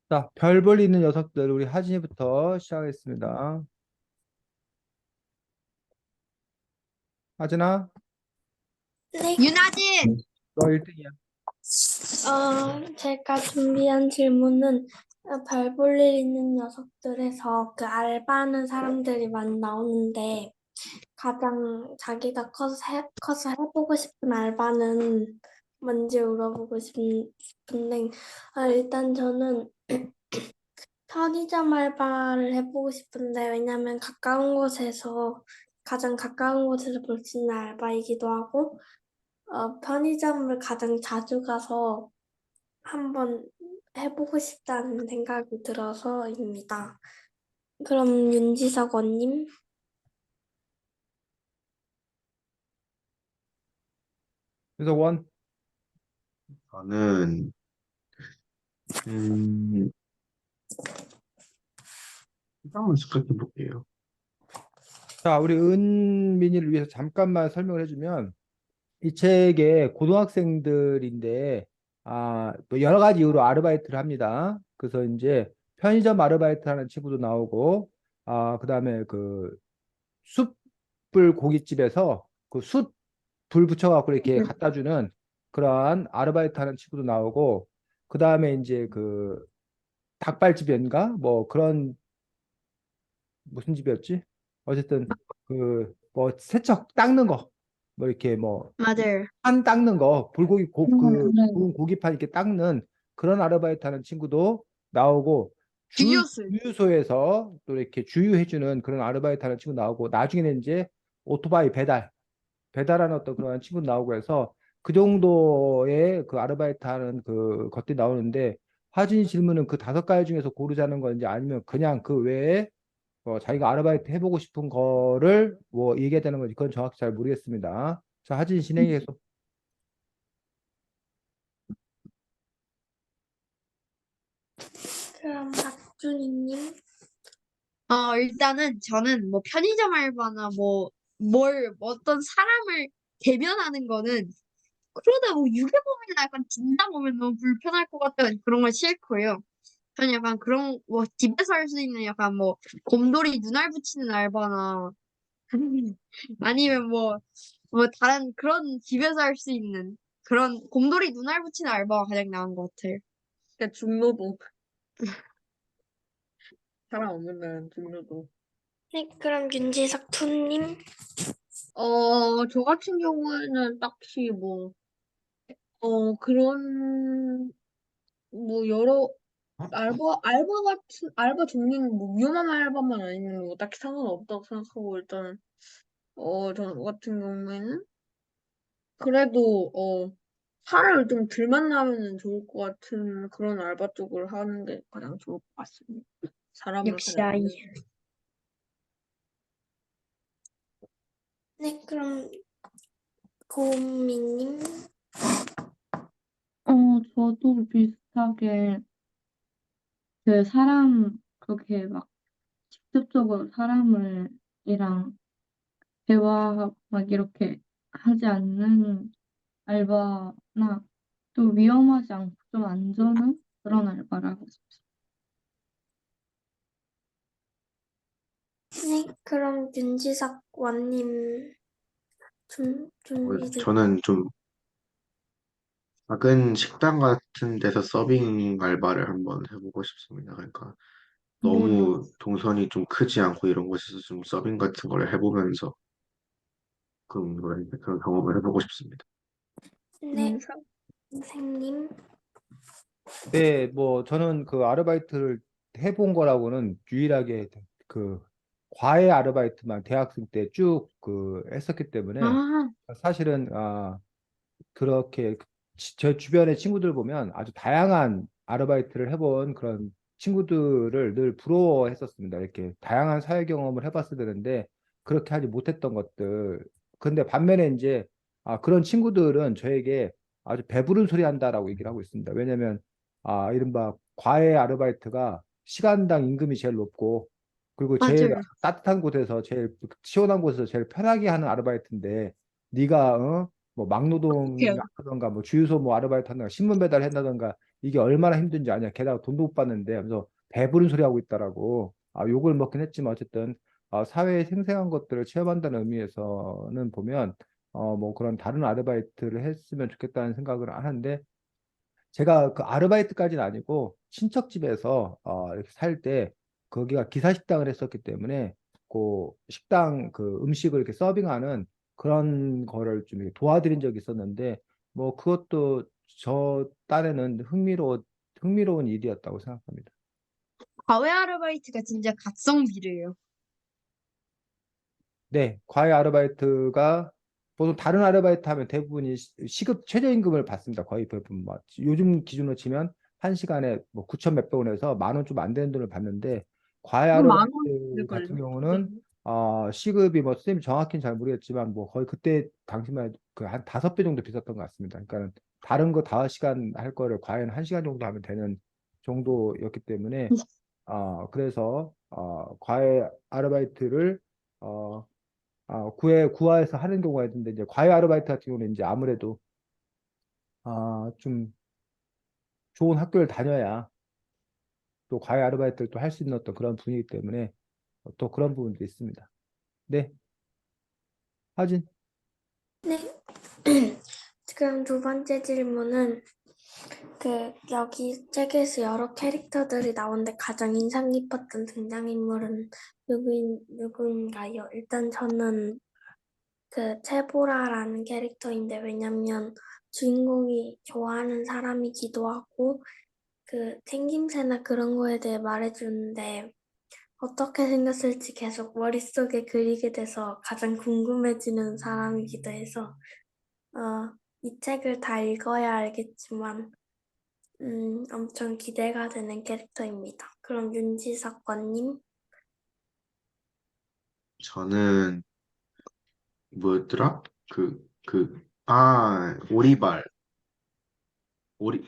자, 별 볼일 있는 녀석들 우리 하진이부터 시작하겠습니다. 하진아, 네. 윤하진! 너 1등이야. 제가 준비한 질문은 별 볼 일 있는 녀석들에서 그 알바하는 사람들이 많이 나오는데 가장 자기가 커서 해보고 싶은 알바는 뭔지 물어보고 싶은데 일단 저는 편의점 알바를 해보고 싶은데 왜냐면 가장 가까운 곳에서 볼 수 있는 알바이기도 하고 편의점을 가장 자주 가서 한번 해보고 싶다는 생각이 들어서입니다. 그럼 윤지석 원님? 그래서 원, 저는 음, 한번 생각해 볼게요. 자, 우리 은민이를 위해서 잠깐만 설명을 해주면 이 책에 고등학생들인데 뭐 여러 가지 이유로 아르바이트를 합니다. 그래서 이제 편의점 아르바이트 하는 친구도 나오고 그다음에 그 숯불 고깃집에서 그 숯 불 붙여갖고 이렇게 갖다 주는 그러한 아르바이트 하는 친구도 나오고 그다음에 이제 그 닭발집인가 뭐 그런 무슨 집이었지? 어쨌든 그 뭐 세척 닦는 거 뭐 이렇게 뭐 맞아요. 판 닦는 거 불고기 네. 구운 고기판 이렇게 닦는 그런 아르바이트 하는 친구도 나오고 주유술. 주유소에서 또 이렇게 주유해주는 그런 아르바이트 하는 친구 나오고 나중에는 이제 오토바이 배달하는 어떤 그런 친구 나오고 해서 그 정도의 그 아르바이트 하는 그 것들이 나오는데 하진이 질문은 그 5가지 중에서 고르자는 건지 아니면 그냥 그 외에 자기가 아르바이트 해보고 싶은 거를 뭐 얘기해야 되는 건지 그건 정확히 잘 모르겠습니다. 자, 하진 진행해서. 그럼 박준희님? 일단은 저는 뭐 편의점 알바나 어떤 사람을 대면하는 거는 그러다 뭐 유괴범이나 약간 진당 오면 너무 불편할 것 같아서 그런 건 싫고요. 저는 약간 그런 뭐 집에서 할 수 있는 약간 뭐 곰돌이 눈알 붙이는 알바나 아니면 뭐 다른 그런 집에서 할 수 있는 그런 곰돌이 눈알 붙이는 알바가 가장 나은 것 같아요. 그러니까 중노동 사람 없는 중노동. 네, 그럼 윤지석 투님? 저 같은 경우에는 딱히 그런 여러 알바 종류는 뭐 위험한 알바만 아니면 뭐 딱히 상관없다고 생각하고 일단은 저 같은 경우에는 그래도 사람을 좀 덜 만나면은 좋을 것 같은 그런 알바 쪽을 하는 게 가장 좋을 것 같습니다. 사람을 역시 가장 아이. 네, 그럼 고은미님? 저도 비슷하게 그 사람 그렇게 막 직접적으로 사람이랑 대화 막 이렇게 하지 않는 알바나 또 위험하지 않고 좀 안전한 그런 알바를 하고 싶어요. 네, 그럼 윤지석 원님 준비됐 저는 좀 작은 식당 같은 데서 서빙 알바를 한번 해보고 싶습니다. 그러니까 저도 너무 동선이 좀 크지 않고 이런 곳에서 좀 서빙 같은 걸 해보면서 그런 경험을 해보고 싶습니다. 네, 선생님? 네, 뭐 저는 그 아르바이트를 해본 거라고는 유일하게 그 과외 아르바이트만 대학생 때 쭉 그 했었기 때문에 아, 사실은 그렇게 저 주변의 친구들 보면 아주 다양한 아르바이트를 해본 그런 친구들을 늘 부러워했었습니다. 이렇게 다양한 사회 경험을 해봤어야 되는데 그렇게 하지 못했던 것들. 근데 반면에 이제 그런 친구들은 저에게 아주 배부른 소리 한다라고 얘기를 하고 있습니다. 왜냐하면 이른바 과외 아르바이트가 시간당 임금이 제일 높고 그리고 제일 맞아요. 따뜻한 곳에서 제일 시원한 곳에서 제일 편하게 하는 아르바이트인데 네가 뭐 막노동 어떡해요. 한다던가 뭐 주유소 뭐 아르바이트 한다던가 신문 배달 한다던가 이게 얼마나 힘든지 아냐. 게다가 돈도 못 받는데 하면서 배부른 소리 하고 있다라고 욕을 먹긴 했지만 어쨌든 사회에 생생한 것들을 체험한다는 의미에서는 보면 뭐 그런 다른 아르바이트를 했으면 좋겠다는 생각을 하는데 제가 그 아르바이트까지는 아니고 친척 집에서 이렇게 살 때 거기가 기사 식당을 했었기 때문에 그 식당 그 음식을 이렇게 서빙하는 그런 거를 좀 이렇게 도와드린 적이 있었는데 뭐 그것도 저 딴에는 흥미로운 일이었다고 생각합니다. 과외 아르바이트가 진짜 각성비례요. 네, 과외 아르바이트가 보통 다른 아르바이트 하면 대부분이 시급 최저임금을 받습니다. 거의 대부분 뭐 요즘 기준으로 치면 한 시간에 뭐 9천 몇백 원에서 만 원 좀 안 되는 돈을 받는데 과외 이거 만 아르바이트 같은 원일걸요? 경우는 시급이 뭐 선생님 정확히는 잘 모르겠지만 뭐 거의 그때 당시만 해도 그한 5배 정도 비쌌던 것 같습니다. 그러니까 다른 거 5시간 할 거를 과외는 1시간 정도 하면 되는 정도였기 때문에 그래서 과외 아르바이트를 어, 구화에서 하는 경우가 있는데 이제 과외 아르바이트 같은 경우는 이제 아무래도 좀 좋은 학교를 다녀야 또 과외 아르바이트를 또 할 수 있는 어떤 그런 분위기 때문에 또 그런 부분도 있습니다. 네, 하진. 네. 그럼 두 번째 질문은 여기 책에서 여러 캐릭터들이 나오는데 가장 인상 깊었던 등장인물은 누구인가요? 일단 저는 체보라라는 캐릭터인데 왜냐면 주인공이 좋아하는 사람이기도 하고 생김새나 그런 거에 대해 말해주는데 어떻게 생겼을지 계속 머릿속에 그리게 돼서 가장 궁금해지는 사람이기도 해서 이 책을 다 읽어야 알겠지만 엄청 기대가 되는 캐릭터입니다. 그럼 윤지석권님. 저는 뭐였더라?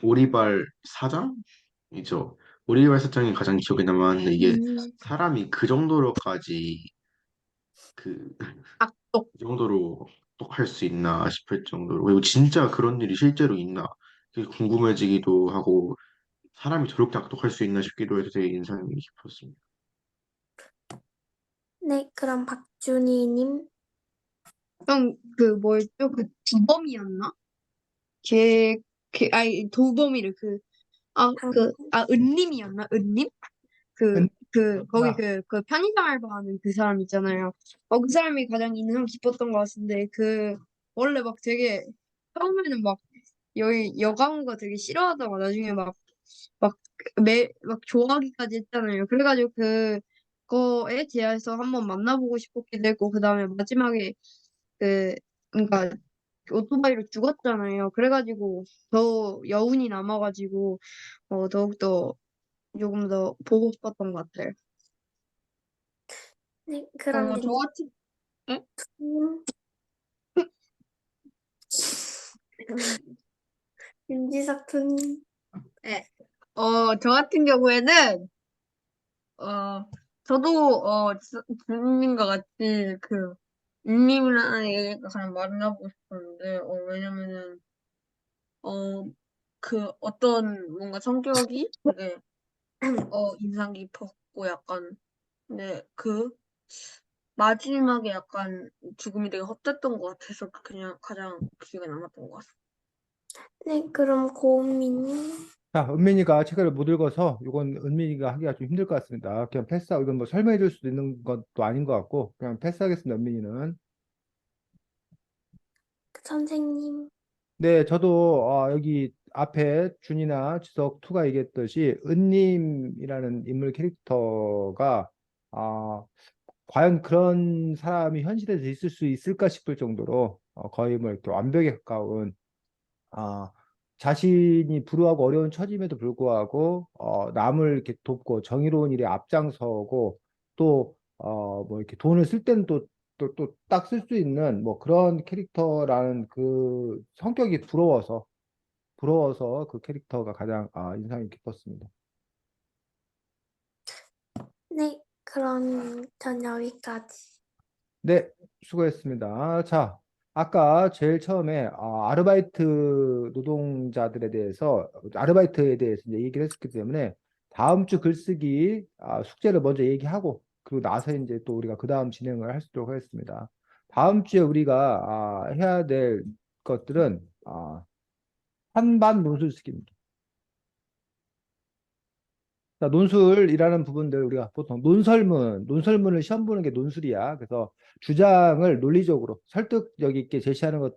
오리발 사장이죠. 오리발 사장이 가장 기억에 남았는데 이게 사람이 그 정도로까지 그 악독. 이 정도로 똑할 수 있나 싶을 정도로 그리고 진짜 그런 일이 실제로 있나 되게 궁금해지기도 하고 사람이 저렇게 악독할 수 있나 싶기도 해서 되게 인상이 깊었습니다. 네, 그럼 박준희님. 형, 뭐였죠? 두범이었나? 아니, 도범이를 은님이었나? 은님? 거기 아, 편의점 알바하는 그 사람 있잖아요. 그 사람이 가장 인상 깊었던 것 같은데, 원래 막 되게, 처음에는 막, 여가부가 되게 싫어하다가 나중에 막, 막 좋아하기까지 했잖아요. 그래가지고 그거에 대해서 한번 만나보고 싶었기도 했고, 그 다음에 마지막에 그러니까 오토바이로 죽었잖아요. 그래가지고 더 여운이 남아가지고, 더욱더 조금 더 보고 싶었던 것 같아요. 네, 그럼 저 같은, 응? 윤지님. 윤지석 투님. 네. 저 같은 경우에는, 저도, 주님과 같이 님이라는 얘기가 가장 만나보고 싶었는데, 왜냐면은, 어, 어떤 뭔가 성격이 되게, 인상 깊었고, 약간, 근데 마지막에 약간 죽음이 되게 헛됐던 것 같아서 그냥 가장 기억에 남았던 것 같아요. 네, 그럼 고은미님. 자, 은민이가 책을 못 읽어서 이건 은민이가 하기가 좀 힘들 것 같습니다. 그냥 패스하고 이건 뭐 설명해 줄 수도 있는 것도 아닌 것 같고 그냥 패스하겠습니다. 은민이는. 선생님. 네, 저도 여기 앞에 준이나 지석 투가 얘기했듯이 은님이라는 인물 캐릭터가 과연 그런 사람이 현실에서 있을 수 있을까 싶을 정도로 거의 뭐 이렇게 완벽에 가까운 아, 자신이 불우하고 어려운 처짐에도 불구하고 남을 이렇게 돕고 정의로운 일에 앞장서고 또 뭐 이렇게 돈을 쓸 때는 또 딱 쓸 수 있는 뭐 그런 캐릭터라는 그 성격이 부러워서 그 캐릭터가 가장 인상이 깊었습니다. 네, 그럼 전 여기까지. 네, 수고했습니다. 자, 아까 제일 처음에 아르바이트 노동자들에 대해서 아르바이트에 대해서 이제 얘기를 했었기 때문에 다음 주 글쓰기 숙제를 먼저 얘기하고 그리고 나서 이제 또 우리가 그 다음 진행을 할 수 있도록 하겠습니다. 다음 주에 우리가 해야 될 것들은 한반 논술 쓰기입니다. 자, 논술이라는 부분들 우리가 보통 논설문을 시험 보는 게 논술이야. 그래서 주장을 논리적으로 설득력 있게 제시하는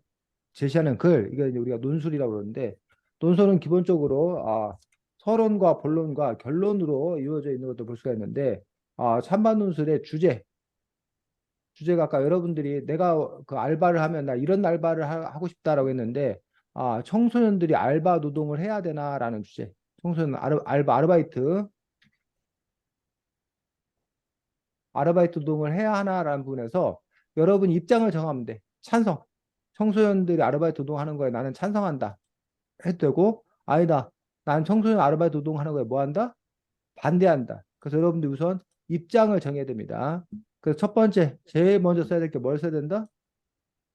글, 이거 이제 우리가 논술이라고 그러는데, 논설은 기본적으로 서론과 본론과 결론으로 이루어져 있는 것도 볼 수가 있는데, 찬반 논술의 주제가 아까 여러분들이 내가 그 알바를 하면 나 이런 알바를 하고 싶다라고 했는데, 청소년들이 알바 노동을 해야 되나라는 주제. 청소년 아르바이트 노동을 해야 하나라는 부분에서 여러분 입장을 정하면 돼. 찬성. 청소년들이 아르바이트 노동하는 거에 나는 찬성한다. 해도 되고, 아니다. 난 청소년 아르바이트 노동하는 거에 뭐 한다? 반대한다. 그래서 여러분들 우선 입장을 정해야 됩니다. 그래서 첫 번째, 제일 먼저 써야 될 게 뭘 써야 된다?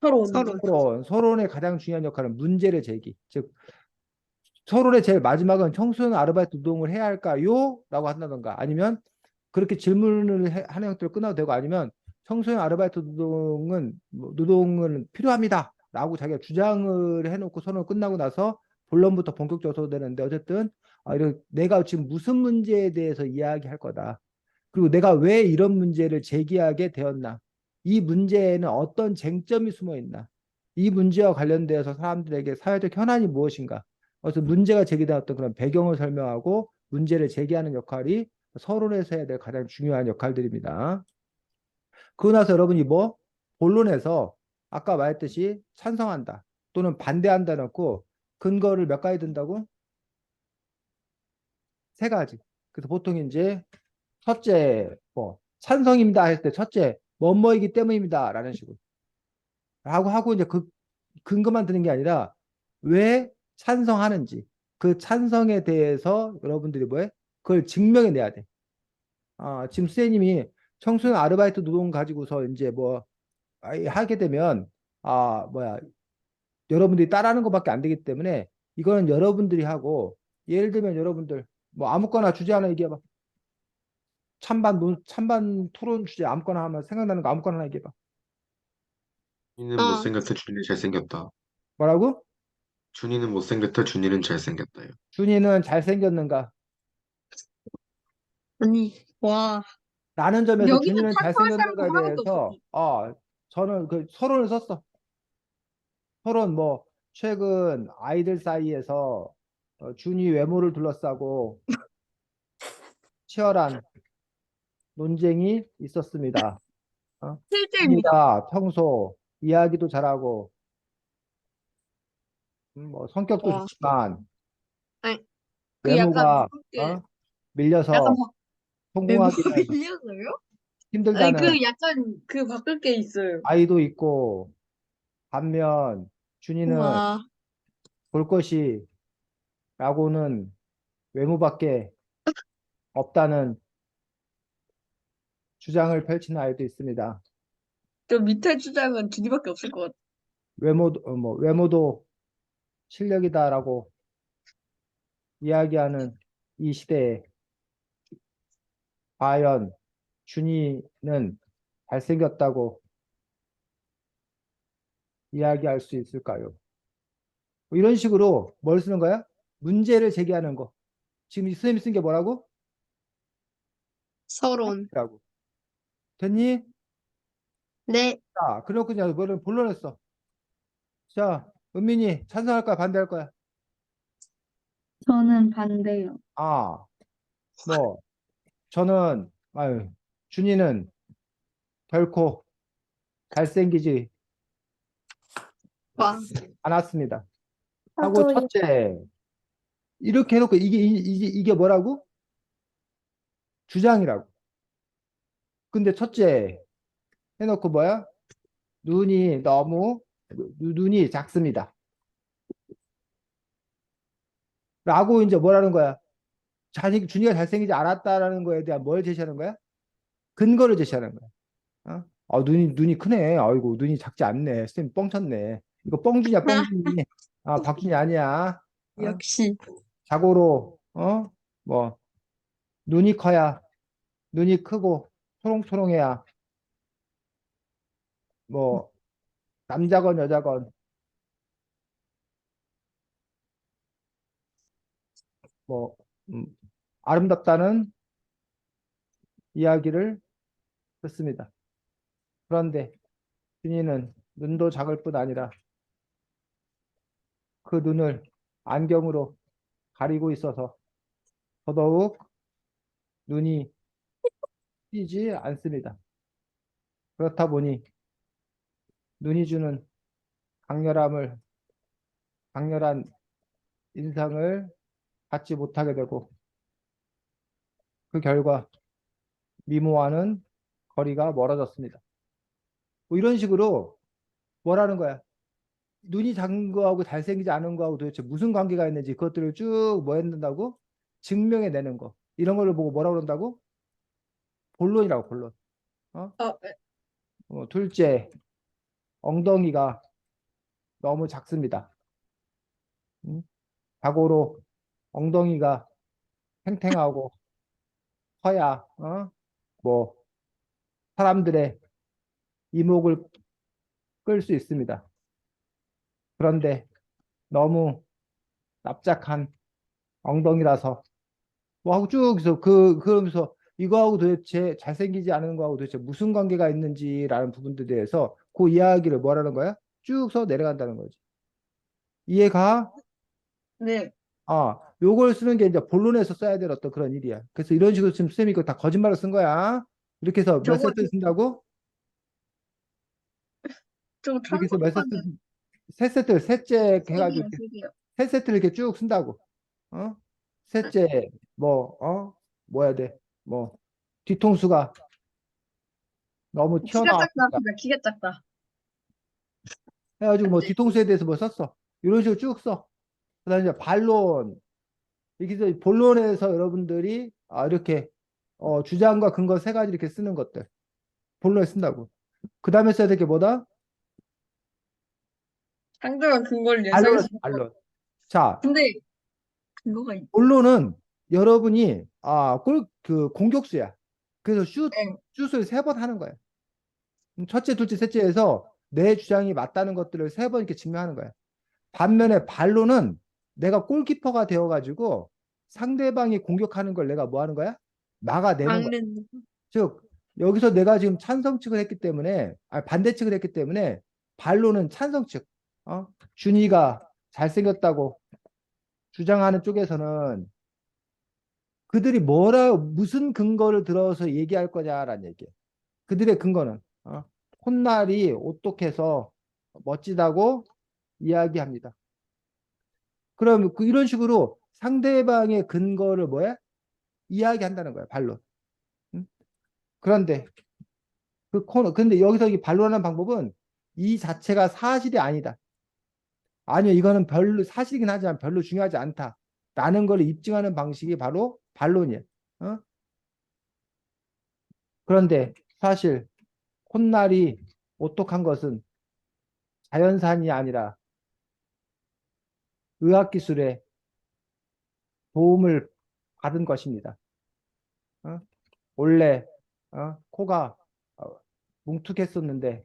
서로 서론. 서론의 가장 중요한 역할은 문제를 제기. 즉, 서론의 제일 마지막은 청소년 아르바이트 노동을 해야 할까요? 라고 한다던가 아니면 그렇게 질문을 하는 형태로 끊어도 되고 아니면 청소년 아르바이트 노동은 필요합니다. 라고 자기가 주장을 해놓고 서론 끝나고 나서 본론부터 본격적으로 써도 되는데 어쨌든 내가 지금 무슨 문제에 대해서 이야기할 거다. 그리고 내가 왜 이런 문제를 제기하게 되었나? 이 문제에는 어떤 쟁점이 숨어 있나? 이 문제와 관련되어서 사람들에게 사회적 현안이 무엇인가? 그래서 문제가 제기된 어떤 그런 배경을 설명하고 문제를 제기하는 역할이 서론에서 해야 될 가장 중요한 역할들입니다. 그러고 나서 여러분이 뭐 본론에서 아까 말했듯이 찬성한다 또는 반대한다 놓고 근거를 몇 가지 든다고? 세 가지. 그래서 보통 이제 첫째 뭐 찬성입니다 했을 때 첫째 뭐뭐이기 때문입니다 라는 식으로 하고 이제 그 근거만 드는 게 아니라 왜 찬성하는지 그 찬성에 대해서 여러분들이 뭐해? 그걸 증명해 내야 돼. 지금 선생님이 청소년 아르바이트 노동 가지고서 이제 뭐 하게 되면 뭐야 여러분들이 따라하는 것밖에 안 되기 때문에 이거는 여러분들이 하고 예를 들면 여러분들 뭐 아무거나 주제 하나 얘기해봐. 찬반 토론 주제 아무거나 하면 생각나는 거 아무거나 하나 얘기해봐. 준이는 못생겼다. 준이 잘생겼다. 뭐라고? 준이는 못생겼다. 준이는 잘생겼다요. 준이는 잘생겼는가? 아니, 와. 라는 점에서 여기는 준이는 찬성할 사람도 잘생겼는가에 하나도 대해서 없었어. 저는 그 서론을 썼어. 서론 뭐 최근 아이들 사이에서 준이 외모를 둘러싸고 치열한 논쟁이 있었습니다. 실제입니다. 준이가 평소 이야기도 잘하고 뭐 성격도 와. 좋지만 아니, 그 약간 외모가 바꿀게. 약간 밀려서 외모가 성공하기는 밀려서요? 아니, 힘들다는 그 약간 그 바꿀 게 있어요. 아이도 있고 반면 준이는 와. 볼 것이 라고는 외모밖에 없다는 주장을 펼치는 아이도 있습니다. 저 밑에 주장은 준이밖에 없을 것 같아. 외모도 실력이다라고 이야기하는 이 시대에 과연 준이는 잘생겼다고 이야기할 수 있을까요? 뭐 이런 식으로 뭘 쓰는 거야? 문제를 제기하는 거. 지금 이 선생님이 쓴 게 뭐라고? 서론. 라고. 됐니? 네. 자, 그래놓고 그냥 뭐를 본론했어. 자, 은민이 찬성할 거야, 반대할 거야? 저는 반대요. 뭐, 준이는 결코 잘생기지 와. 않았습니다. 하고 나도 첫째, 이렇게 해놓고 이게 뭐라고? 주장이라고. 근데 첫째 해놓고 뭐야? 눈이 작습니다. 라고 이제 뭐라는 거야? 준이가 잘생기지 않았다라는 거에 대한 뭘 제시하는 거야? 근거를 제시하는 거야. 아, 눈이 크네. 아이고, 눈이 작지 않네. 쌤 뻥쳤네. 이거 뻥준이야, 뻥준이. 아, 박준이 아니야. 어? 역시. 자고로, 뭐, 눈이 커야, 눈이 크고, 초롱초롱해야, 뭐, 남자건 여자건, 뭐, 음, 아름답다는 이야기를 듣습니다. 그런데, 준이는 눈도 작을 뿐 아니라, 그 눈을 안경으로 가리고 있어서, 더더욱 눈이 띄지 않습니다. 그렇다 보니, 눈이 주는 강렬한 인상을 갖지 못하게 되고 그 결과 미모와는 거리가 멀어졌습니다. 뭐 이런 식으로 뭐라는 거야? 눈이 작은 거하고 잘생기지 않은 거하고 도대체 무슨 관계가 있는지 그것들을 쭉 뭐 했는다고? 증명해 내는 거. 이런 거를 보고 뭐라 그런다고? 본론이라고, 본론. 어? 네. 둘째, 엉덩이가 너무 작습니다. 자고로 엉덩이가 탱탱하고 커야 뭐 사람들의 이목을 끌 수 있습니다. 그런데 너무 납작한 엉덩이라서 뭐 하고 쭉 해서 그러면서 이거하고 도대체 잘생기지 않은 거하고 도대체 무슨 관계가 있는지라는 부분들에 대해서 그 이야기를 뭐라는 거야? 쭉 써 내려간다는 거지. 이해가? 네. 요걸 쓰는 게 이제 본론에서 써야 될 어떤 그런 일이야. 그래서 이런 식으로 지금 쌤이 이거 다 거짓말을 쓴 거야. 이렇게 해서 몇 저거 세트 쓴다고? 저 이렇게 해서 몇 세트? 참고하는 세 세트, 셋째 해가지고 세계요, 세계요. 세 세트를 이렇게 쭉 쓴다고. 셋째, 뭐, 뭐야 돼? 뭐, 뒤통수가 너무 키가 작다, 튀어나왔다. 키가 작다. 해가지고 뭐 뒤통수에 대해서 뭐 썼어. 이런 식으로 쭉 써. 그 다음에 이제 반론. 이렇게 해서 본론에서 여러분들이 이렇게 주장과 근거 세 가지 이렇게 쓰는 것들. 본론에 쓴다고. 그 다음에 써야 될 게 뭐다? 상대방 근거를 반론을 예상해서. 써, 반론. 자, 근데 근거가 있. 본론은 여러분이 그 공격수야. 그래서 네. 슛을 세 번 하는 거야. 첫째, 둘째, 셋째에서 내 주장이 맞다는 것들을 세 번 이렇게 증명하는 거야. 반면에 반론은 내가 골키퍼가 되어가지고 상대방이 공격하는 걸 내가 뭐 하는 거야? 막아내는 거야. 막는. 즉, 여기서 내가 지금 찬성측을 했기 때문에, 반대측을 했기 때문에 반론은 찬성측, 준이가 잘생겼다고 주장하는 쪽에서는 그들이 무슨 근거를 들어서 얘기할 거냐라는 얘기예요. 그들의 근거는 콧날이 오똑해서 멋지다고 이야기합니다. 그럼 이런 식으로 상대방의 근거를 뭐야? 이야기한다는 거야, 반론. 응? 그런데 근데 여기서 이 반론하는 방법은 이 자체가 사실이 아니다. 아니요, 이거는 별로 사실이긴 하지만 별로 중요하지 않다. 라는 걸 입증하는 방식이 바로 반론이에요. 그런데 사실 콧날이 오똑한 것은 자연산이 아니라 의학기술의 도움을 받은 것입니다. 원래 코가 뭉툭했었는데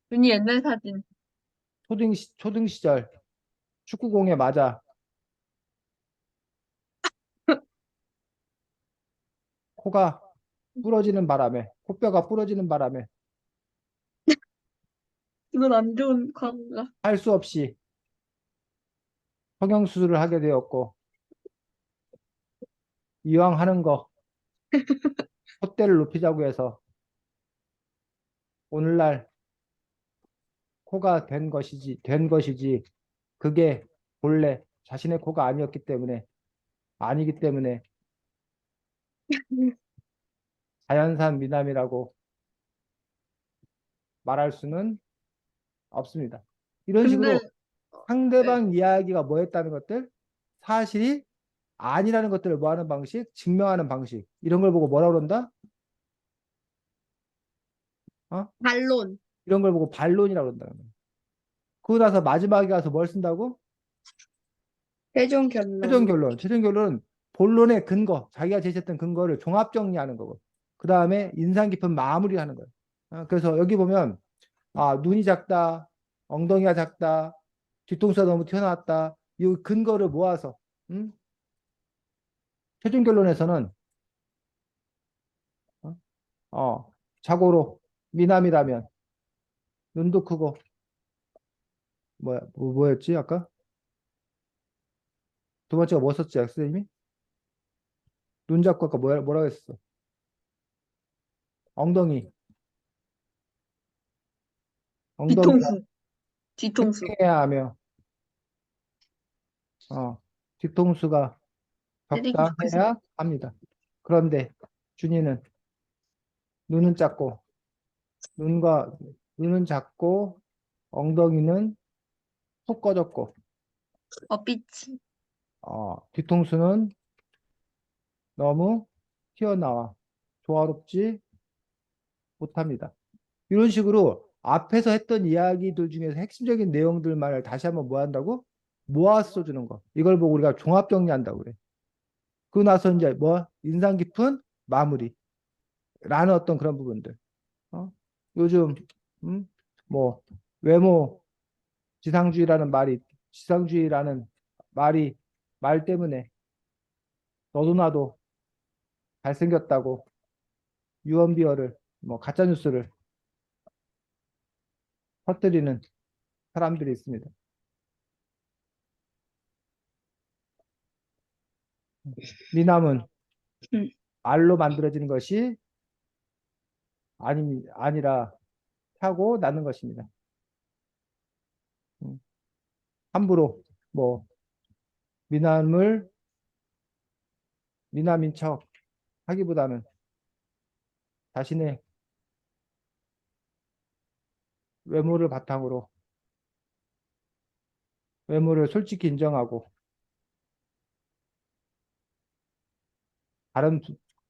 준이 옛날 사진. 초등 시절 축구공에 맞아 코가 부러지는 바람에 코뼈가 부러지는 바람에 이건 안 좋은 광고가. 할 수 없이 성형수술을 하게 되었고 이왕 하는 거 콧대를 높이자고 해서 오늘날 코가 된 것이지 그게 본래 자신의 코가 아니기 때문에 자연산 미남이라고 말할 수는 없습니다. 이런 근데 식으로 상대방 이야기가 뭐였다는 것들, 사실이 아니라는 것들을 뭐 하는 방식, 증명하는 방식, 이런 걸 보고 뭐라 그런다? 어? 반론. 이런 걸 보고 반론이라고 그런다는 거야. 그러고 나서 마지막에 가서 뭘 쓴다고? 최종 결론. 최종 결론. 최종 결론은 본론의 근거, 자기가 제시했던 근거를 종합 정리하는 거고, 그 다음에 인상 깊은 마무리하는 거예요. 그래서 여기 보면 눈이 작다, 엉덩이가 작다, 뒤통수가 너무 튀어나왔다. 이 근거를 모아서 최종 결론에서는 어, 자고로 미남이라면 눈도 크고 뭐였지 아까? 두 번째가 뭐 썼지, 선생님이? 눈 잡고 아까 뭐라고 했었어? 엉덩이. 엉덩이가 뒤통수. 뒤통수. 팽팽해야 하며 뒤통수가 쓰레기 좋겠어. 적당해야 합니다. 그런데 준이는 눈은 작고 눈은 작고 엉덩이는 푹 꺼졌고 삐치. 뒤통수는 너무 튀어나와 조화롭지 못합니다. 이런 식으로 앞에서 했던 이야기들 중에서 핵심적인 내용들만을 다시 한번 뭐 한다고? 모아서 써주는 거. 이걸 보고 우리가 종합 정리한다고 그래. 그러고 나서 이제 인상 깊은 마무리라는 어떤 그런 부분들. 요즘 뭐 외모 지상주의라는 말 때문에 너도 나도 잘생겼다고 유언비어를 가짜 뉴스를 퍼뜨리는 사람들이 있습니다. 미남은 음. 말로 만들어지는 것이 아니라 타고 나는 것입니다. 함부로 미남을 미남인 척 하기보다는 자신의 외모를 바탕으로 외모를 솔직히 인정하고 다른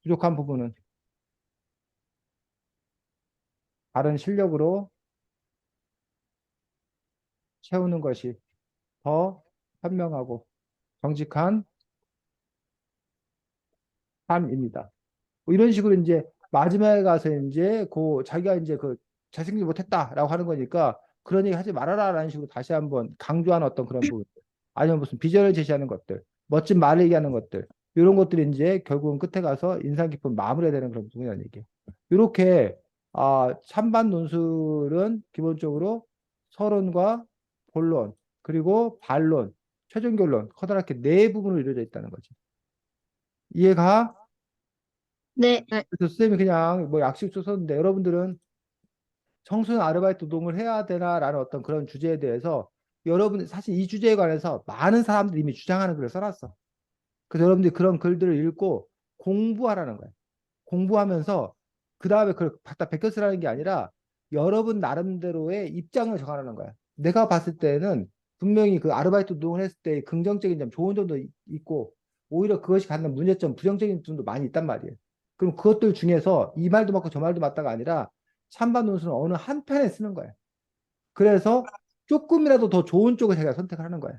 부족한 부분은 다른 실력으로 채우는 것이 더 현명하고 정직한 삶입니다. 이런 식으로 이제 마지막에 가서 이제 자기가 이제 잘생기지 못했다라고 하는 거니까 그런 얘기 하지 말아라라는 식으로 다시 한번 강조하는 어떤 그런 부분, 아니면 무슨 비전을 제시하는 것들, 멋진 말을 얘기하는 것들, 이런 것들이 이제 결국은 끝에 가서 인상 깊은 마무리가 되는 그런 부분이라는 얘기예요. 이렇게 찬반 논술은 기본적으로 서론과 본론 그리고 반론, 최종 결론 커다랗게 네 부분으로 이루어져 있다는 거지. 이해가? 네. 그래서 선생님이 그냥 약식적 썼는데 여러분들은 청소년 아르바이트 노동을 해야 되나라는 어떤 그런 주제에 대해서 여러분 사실 이 주제에 관해서 많은 사람들이 이미 주장하는 글을 써놨어. 그래서 여러분들이 그런 글들을 읽고 공부하라는 거예요. 공부하면서 그 다음에 그걸 갖다 베껴 쓰라는 게 아니라 여러분 나름대로의 입장을 정하라는 거야. 내가 봤을 때는 분명히 그 아르바이트 노동을 했을 때 긍정적인 점, 좋은 점도 있고 오히려 그것이 갖는 문제점, 부정적인 점도 많이 있단 말이에요. 그럼 그것들 중에서 이 말도 맞고 저 말도 맞다가 아니라 찬반 논술은 어느 한 편에 쓰는 거예요. 그래서 조금이라도 더 좋은 쪽을 자기가 선택을 하는 거예요.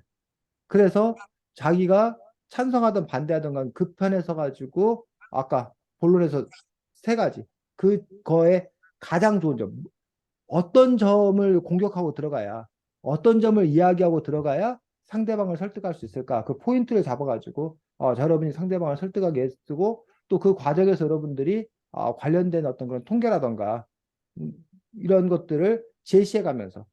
그래서 자기가 찬성하든 반대하든 간 그 편에 서가지고 아까 본론에서 세 가지 그거에 가장 좋은 점, 어떤 점을 공격하고 들어가야, 어떤 점을 이야기하고 들어가야 상대방을 설득할 수 있을까, 그 포인트를 잡아가지고 자, 여러분이 상대방을 설득하게 쓰고 또 그 과정에서 여러분들이 관련된 어떤 그런 통계라던가 음, 이런 것들을 제시해가면서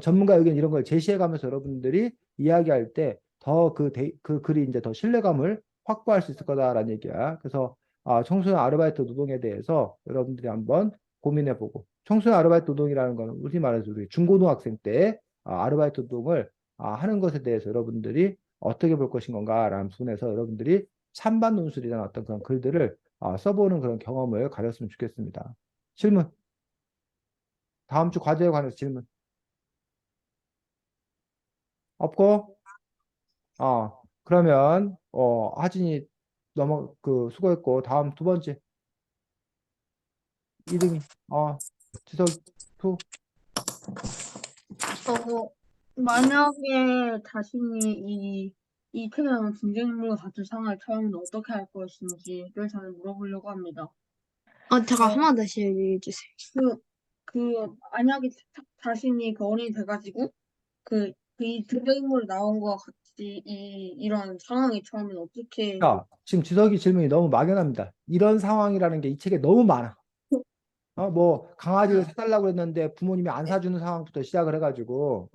전문가 의견 이런 걸 제시해가면서 여러분들이 이야기할 때 더 그 글이 이제 더 신뢰감을 확보할 수 있을 거다라는 얘기야. 그래서 청소년 아르바이트 노동에 대해서 여러분들이 한번 고민해보고, 청소년 아르바이트 노동이라는 거는 우리 말해서 우리 중고등학생 때 아르바이트 노동을 하는 것에 대해서 여러분들이 어떻게 볼 것인 건가라는 부분에서 여러분들이 찬반 논술이라는 어떤 그런 글들을 써보는 그런 경험을 가졌으면 좋겠습니다. 질문. 다음 주 과제에 관해서 질문. 없고, 그러면, 하진이 수고했고, 다음 두 번째. 이등이, 지석 투. 만약에 자신이 이 책이라는 분쟁물과 같은 상황에 처하면 어떻게 할 것인지를 잘 물어보려고 합니다. 잠깐 어, 한 번 다시 얘기해 주세요. 만약에 자신이 그 어른이 돼가지고, 이 등장인물이 나온 것과 같이 이런 상황에 처하면 어떻게, 자, 지금 지석이 질문이 너무 막연합니다. 이런 상황이라는 게 이 책에 너무 많아. 뭐 강아지를 사달라고 했는데 부모님이 안 사주는 상황부터 시작을 해가지고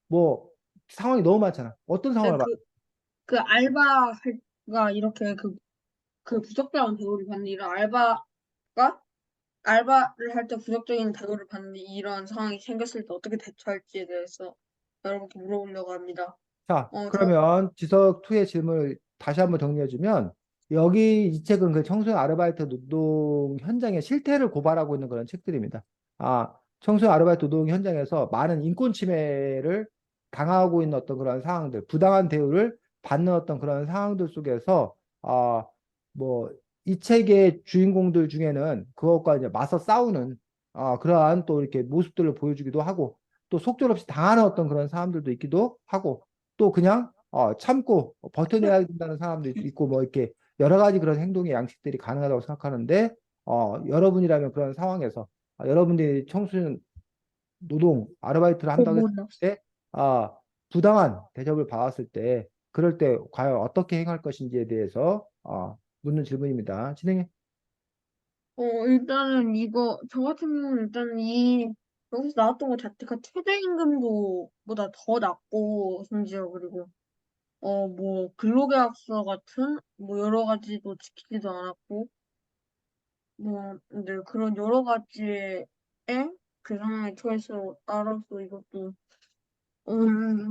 뭐 상황이 너무 많잖아. 어떤 상황을 말? 그 알바가 이렇게 그 부적절한 대우를 받는 이런 알바를 할 때 부정적인 대우를 받는 이런 상황이 생겼을 때 어떻게 대처할지에 대해서 여러분께 물어보려고 합니다. 자, 어, 저, 그러면 지석 2의 질문을 다시 한번 정리해주면 여기 이 책은 그 청소년 아르바이트 노동 현장의 실태를 고발하고 있는 그런 책들입니다. 청소년 아르바이트 노동 현장에서 많은 인권 침해를 당하고 있는 어떤 그런 상황들, 부당한 대우를 받는 어떤 그런 상황들 속에서 뭐 이 책의 주인공들 중에는 그것과 이제 맞서 싸우는 그러한 또 이렇게 모습들을 보여주기도 하고 또 속절없이 당하는 어떤 그런 사람들도 있기도 하고 또 그냥 참고 버텨내야 된다는 사람도 있고 뭐 이렇게 여러 가지 그런 행동의 양식들이 가능하다고 생각하는데 여러분이라면 그런 상황에서 여러분들이 청소년 노동 아르바이트를 한다고 했을 몰라. 때 부당한 대접을 받았을 때 그럴 때 과연 어떻게 행할 것인지에 대해서 묻는 질문입니다. 진행해. 일단은 저 같은 경우는 일단 여기서 나왔던 것 자체가 최저임금보다 더 낮고, 심지어 그리고, 뭐, 근로계약서 같은, 뭐, 여러 가지도 지키지도 않았고, 뭐, 근데 그런 여러 가지의 그 상황에 처해서 따라서 이것도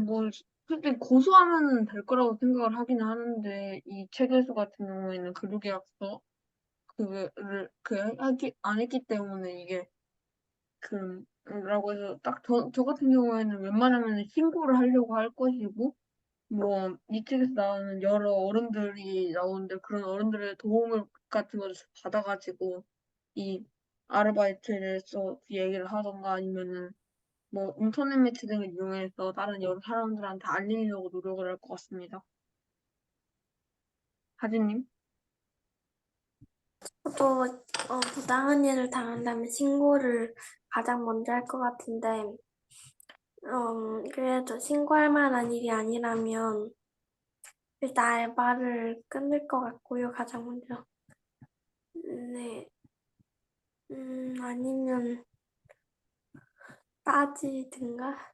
뭐, 솔직히 고소하면 될 거라고 생각을 하긴 하는데, 이 체계수 같은 경우에는 근로계약서, 안 했기 때문에 이게, 라고 해서 저 같은 경우에는 웬만하면 신고를 하려고 할 것이고, 뭐, 이 책에서 나오는 여러 어른들이 나오는데, 그런 어른들의 도움을 같은 걸 받아가지고, 이 아르바이트에 대해서 얘기를 하던가 아니면은, 뭐 인터넷 매체 등을 이용해서 다른 여러 사람들한테 알리려고 노력을 할 것 같습니다. 하진님? 저도 부당한 일을 당한다면 신고를 가장 먼저 할 것 같은데, 그래도 신고할 만한 일이 아니라면 일단 알바를 끊을 것 같고요, 가장 먼저. 네, 아니면 따지든가.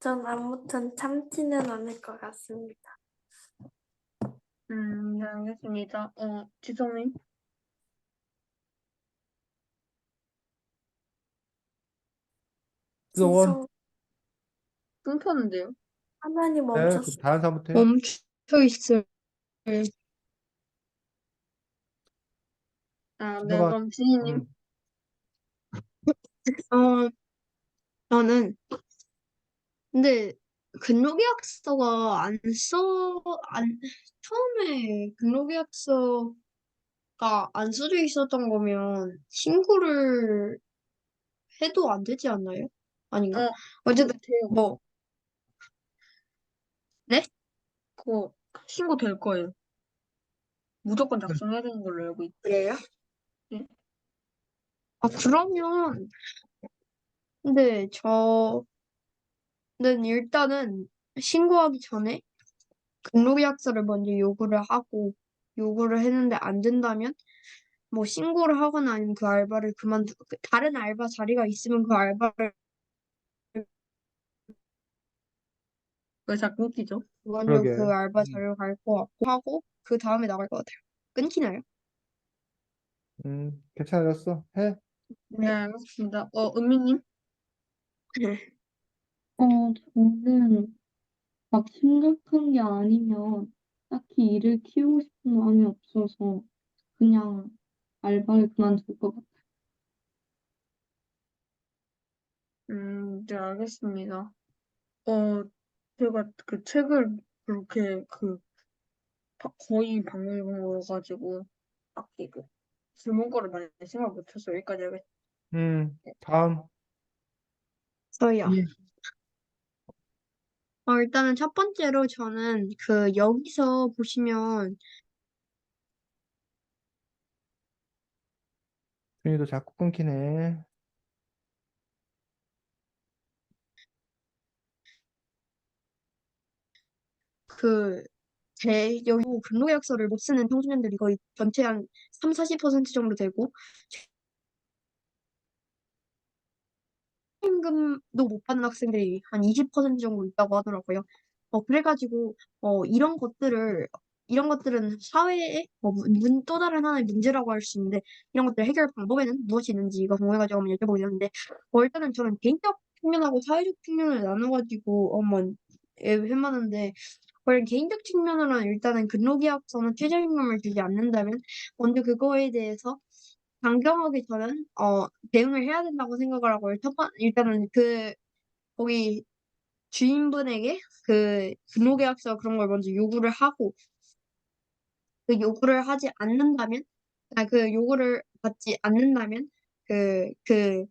전 아무튼 참지는 않을 것 같습니다. 네, 알겠습니다. 지성님? 지성원. 지성, 끊겼는데요? 화면이 네, 멈췄어. 다른 사람부터 해. 멈춰 있어요. 네, 지성아. 그럼 지희님? 음, 어, 저는 근데 근로계약서가 처음에 근로계약서가 안 써져 있었던 거면 신고를 해도 안 되지 않나요? 아닌가? 어, 어쨌든 돼요. 뭐, 네? 그거 신고 될 거예요. 무조건 작성해야 되는 걸로 알고 있지. 그래요? 네. 그러면 근데 저는 일단은 신고하기 전에 근로계약서를 먼저 요구를 했는데 안 된다면 뭐 신고를 하거나 아니면 그 알바를 다른 알바 자리가 있으면 그 알바를 왜 자꾸 웃기죠? 무관료 그러게. 그 알바 자리로 갈 것 같고 하고 그 다음에 나갈 것 같아요. 끊기나요? 괜찮아졌어. 해. 네, 알겠습니다. 은미님? 저는 막 심각한 게 아니면 딱히 일을 키우고 싶은 마음이 없어서 그냥 알바를 그만둘 것 같아요. 네, 알겠습니다. 제가 그 책을 그렇게 거의 방금 읽은 거여가지고, 딱히 질문거를 많이 생각 못해서 여기까지 하겠습니다. 다음. 저요. 예. 일단은 첫 번째로 저는 여기서 보시면 준이도 자꾸 끊기네. 여기 근로계약서를 못 쓰는 청소년들이 거의 전체 한 3, 40% 정도 되고, 임금도 못 받는 학생들이 한 20% 정도 있다고 하더라고요. 그래가지고, 이런 것들은 사회의 또 다른 하나의 문제라고 할 수 있는데, 이런 것들 해결 방법에는 무엇이 있는지가 궁금해가지고 한번 여쭤보게 되는데, 일단은 저는 개인적 측면하고 사회적 측면을 나눠가지고 한번 해봤는데, 개인적 측면으로는 일단은 근로계약서는 최저임금을 주지 않는다면, 먼저 그거에 대해서 강경하게 저는 대응을 해야 된다고 생각을 하고요. 일단은 거기 주인분에게 근로계약서 그런 걸 먼저 요구를 하고 그 요구를 하지 않는다면 그 요구를 받지 않는다면 그 그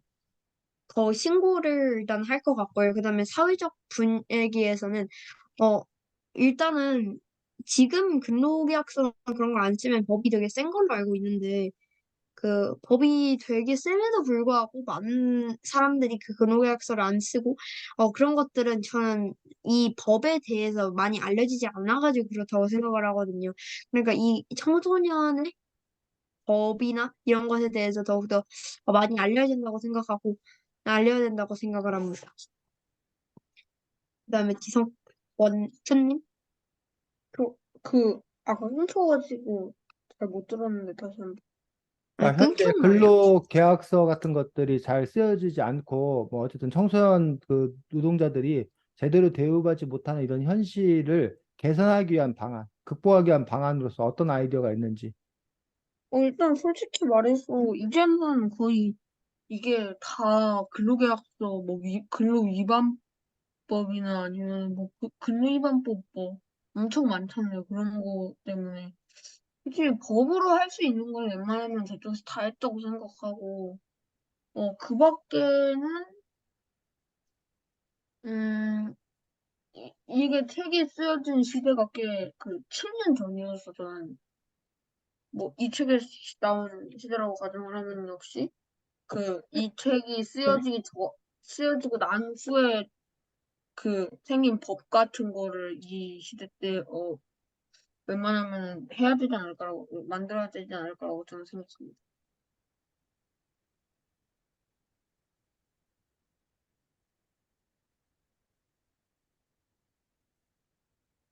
더 신고를 일단 할 것 같고요. 그다음에 사회적 분위기에서는 어 일단은 지금 근로계약서 그런 걸 안 쓰면 법이 되게 센 걸로 알고 있는데 법이 되게 셈에도 불구하고 많은 사람들이 그 근로계약서를 안 쓰고, 그런 것들은 저는 이 법에 대해서 많이 알려지지 않아가지고 그렇다고 생각을 하거든요. 그러니까 이 청소년의 법이나 이런 것에 대해서 더욱더 많이 알려야 된다고 생각을 합니다. 그 다음에 지성원수님? 아까 훔쳐가지고 잘 못 들었는데 다시 한번. 현재 끊겼나요? 근로 계약서 같은 것들이 잘 쓰여지지 않고 뭐 어쨌든 청소년 그 노동자들이 제대로 대우받지 못하는 이런 현실을 개선하기 위한 방안, 극복하기 위한 방안으로서 어떤 아이디어가 있는지. 일단 솔직히 말해서 이제는 거의 이게 다 근로계약서 근로위반법이나 아니면 근로위반법 엄청 많잖아요. 그런 거 때문에 솔직히 법으로 할 수 있는 건 웬만하면 저쪽에서 다 했다고 생각하고 그 밖에는 음 이게 책이 쓰여진 시대가 꽤 7년 전이어서 저는 뭐 이 책에 나온 시대라고 가정을 하면 역시 이 책이 쓰여지고 난 후에 생긴 법 같은 거를 이 시대 때 웬만하면 해야 되지 않을까라고 만들어야 되지 않을까라고 저는 생각합니다.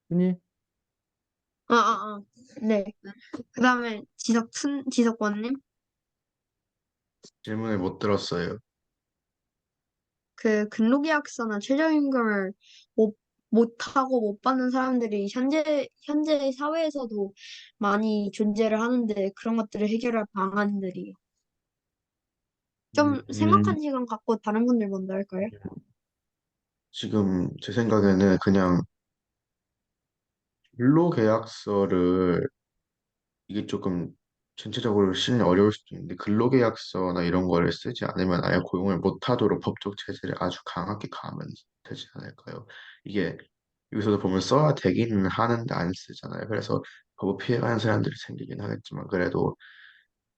흔히 네. 그 다음에 지석원님? 질문을 못 들었어요. 근로계약서나 최저임금을 못하고 못 받는 사람들이 현재 사회에서도 많이 존재를 하는데 그런 것들을 해결할 방안들이 좀 음, 생각한 시간 갖고 다른 분들 먼저 할까요? 지금 제 생각에는 그냥 근로계약서를 이게 조금 전체적으로 실행이 어려울 수도 있는데 근로계약서나 이런 거를 쓰지 않으면 아예 고용을 못하도록 법적 제재를 아주 강하게 가하면 되지 않을까요? 이게 여기서도 보면 써야 되기는 하는데 안 쓰잖아요. 그래서 법을 피해가는 사람들이 생기긴 하겠지만 그래도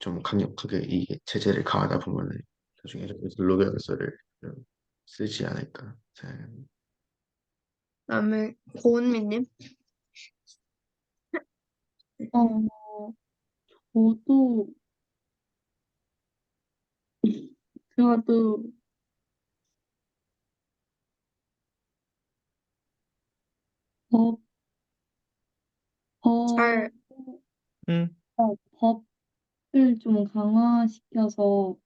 좀 강력하게 이 제재를 가하다 보면 나중에 좀 근로계약서를 좀 쓰지 않을까 생각합니다. 그다음에 고은미님? 어, 저도, 저도 법, 법, 잘, 음, 법을 좀 강화시켜서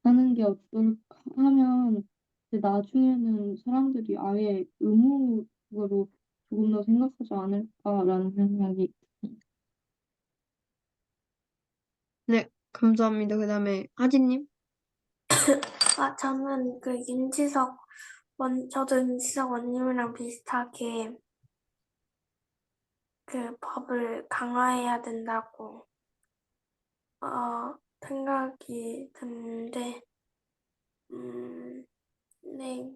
하는 게 어떨까 하면 이제 나중에는 사람들이 아예 의무적으로 조금 더 생각하지 않을까라는 생각이. 네, 감사합니다. 그다음에 하진님? 저는 저도 윤지석 원님이랑 비슷하게 법을 강화해야 된다고 생각이 드는데 음, 네,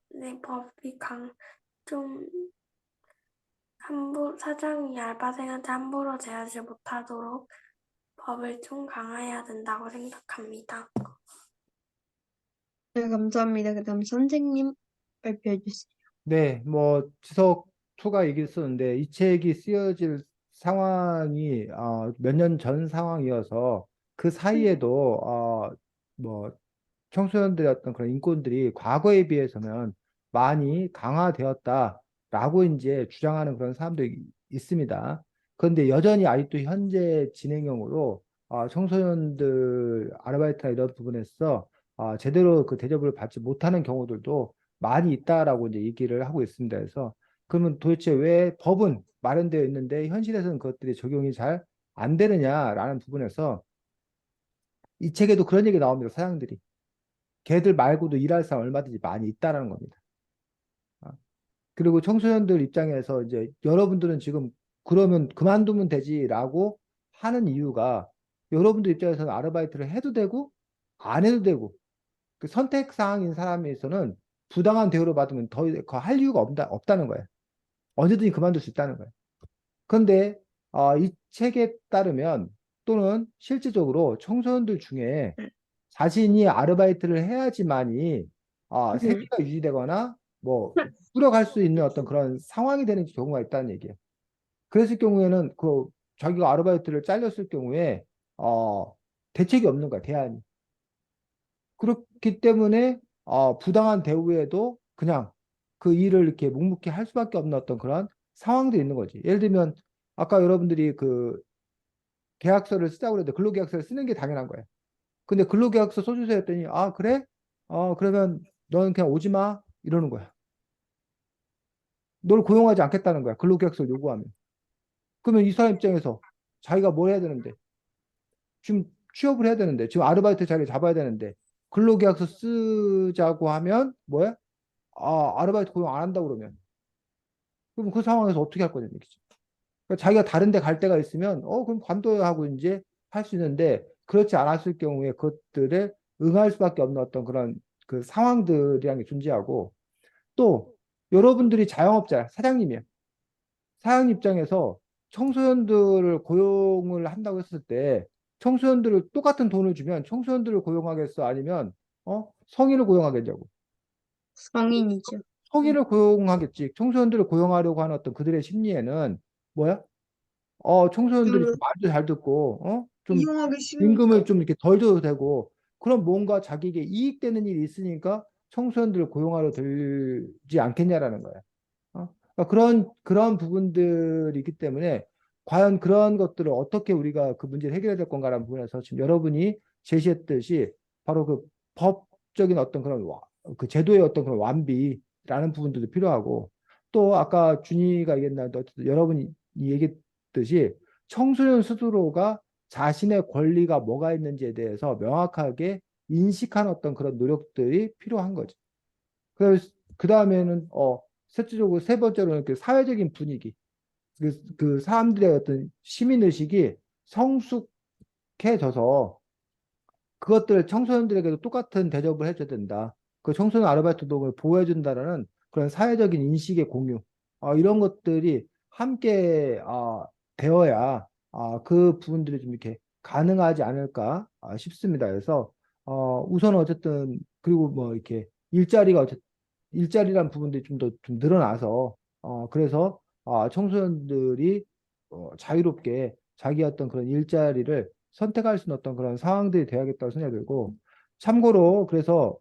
네, 좀, 사장이 알바생한테 함부로 대하지 못하도록 법을 좀 강화해야 된다고 생각합니다. 네, 감사합니다. 그다음 선생님 발표해 주세요. 네, 뭐 지석 투가 얘기했었는데 이 책이 쓰여질 상황이 몇 년 전 상황이어서 그 사이에도 뭐 청소년들의 어떤 그런 인권들이 과거에 비해서는 많이 강화되었다라고 이제 주장하는 그런 사람들이 있습니다. 그런데 여전히 아직도 현재 진행형으로 청소년들 아르바이트나 이런 부분에서 제대로 그 대접을 받지 못하는 경우들도 많이 있다라고 이제 얘기를 하고 있습니다. 그래서 그러면 도대체 왜 법은 마련되어 있는데 현실에서는 그것들이 적용이 잘 안 되느냐라는 부분에서 이 책에도 그런 얘기 나옵니다. 사장들이. 걔들 말고도 일할 사람 얼마든지 많이 있다라는 겁니다. 아, 그리고 청소년들 입장에서 이제 여러분들은 지금 그러면 그만두면 되지라고 하는 이유가 여러분들 입장에서는 아르바이트를 해도 되고 안 해도 되고 그 선택 사항인 사람에서는 부당한 대우를 받으면 더 할 이유가 없다는 거예요. 언제든지 그만둘 수 있다는 거예요. 그런데 이 책에 따르면 또는 실질적으로 청소년들 중에 자신이 아르바이트를 해야지만이 생계가 유지되거나 뭐 꾸려갈 수 있는 어떤 그런 상황이 되는 경우가 있다는 얘기예요. 그랬을 경우에는 그 자기가 아르바이트를 잘렸을 경우에 대책이 없는 거야, 대안이. 그렇기 때문에 부당한 대우에도 그냥 그 일을 이렇게 묵묵히 할 수밖에 없는 어떤 그런 상황들이 있는 거지. 예를 들면 아까 여러분들이 그 계약서를 쓰자고 그랬는데 근로계약서를 쓰는 게 당연한 거예요. 근데 근로계약서 써주세요 했더니 그래? 그러면 너는 그냥 오지 마 이러는 거야. 널 고용하지 않겠다는 거야. 근로계약서를 요구하면. 그러면 이 사람 입장에서 자기가 뭘 해야 되는데 지금 취업을 해야 되는데 지금 아르바이트 자리 잡아야 되는데 근로계약서 쓰자고 하면 뭐야? 아르바이트 고용 안 한다고 그러면 그럼 그 상황에서 어떻게 할 거냐는 얘기지. 그러니까 자기가 다른 데 갈 데가 있으면 그럼 관둬하고 이제 할 수 있는데 그렇지 않았을 경우에 그것들에 응할 수밖에 없는 어떤 그런 그 상황들이라는 게 존재하고 또 여러분들이 자영업자 사장님이야. 사장님 입장에서 청소년들을 고용을 한다고 했을 때 청소년들을 똑같은 돈을 주면 청소년들을 고용하겠어? 아니면 성인을 고용하겠냐고. 성인이죠. 성인을 고용하겠지. 청소년들을 고용하려고 하는 어떤 그들의 심리에는 뭐야? 청소년들이 좀 말도 잘 듣고, 좀 이용하기 임금을 쉬우니까. 좀 이렇게 덜 줘도 되고, 그럼 뭔가 자기에게 이익되는 일이 있으니까 청소년들을 고용하러 들지 않겠냐라는 거야. 그러니까 그런 부분들이 있기 때문에 과연 그런 것들을 어떻게 우리가 그 문제를 해결해야 될 건가라는 부분에서 지금 여러분이 제시했듯이 바로 그 법적인 어떤 그런 그 제도의 어떤 그런 완비라는 부분들도 필요하고 또 아까 준이가 얘기했는데 어쨌든 여러분이 얘기했듯이 청소년 스스로가 자신의 권리가 뭐가 있는지에 대해서 명확하게 인식하는 어떤 그런 노력들이 필요한 거죠. 그래서 그 다음에는 실질적으로 세 번째로는 그 사회적인 분위기, 그 사람들의 어떤 시민 의식이 성숙해져서 그것들을 청소년들에게도 똑같은 대접을 해줘야 된다. 그 청소년 아르바이트 노동을 보호해준다라는 그런 사회적인 인식의 공유, 이런 것들이 함께 되어야 그 부분들이 좀 이렇게 가능하지 않을까 싶습니다. 그래서 우선 어쨌든 그리고 뭐 이렇게 일자리가 어쨌든 일자리란 부분들이 좀 더 좀 늘어나서 그래서 청소년들이 자유롭게 자기 어떤 그런 일자리를 선택할 수 있는 어떤 그런 상황들이 돼야겠다고 생각이 들고 참고로 그래서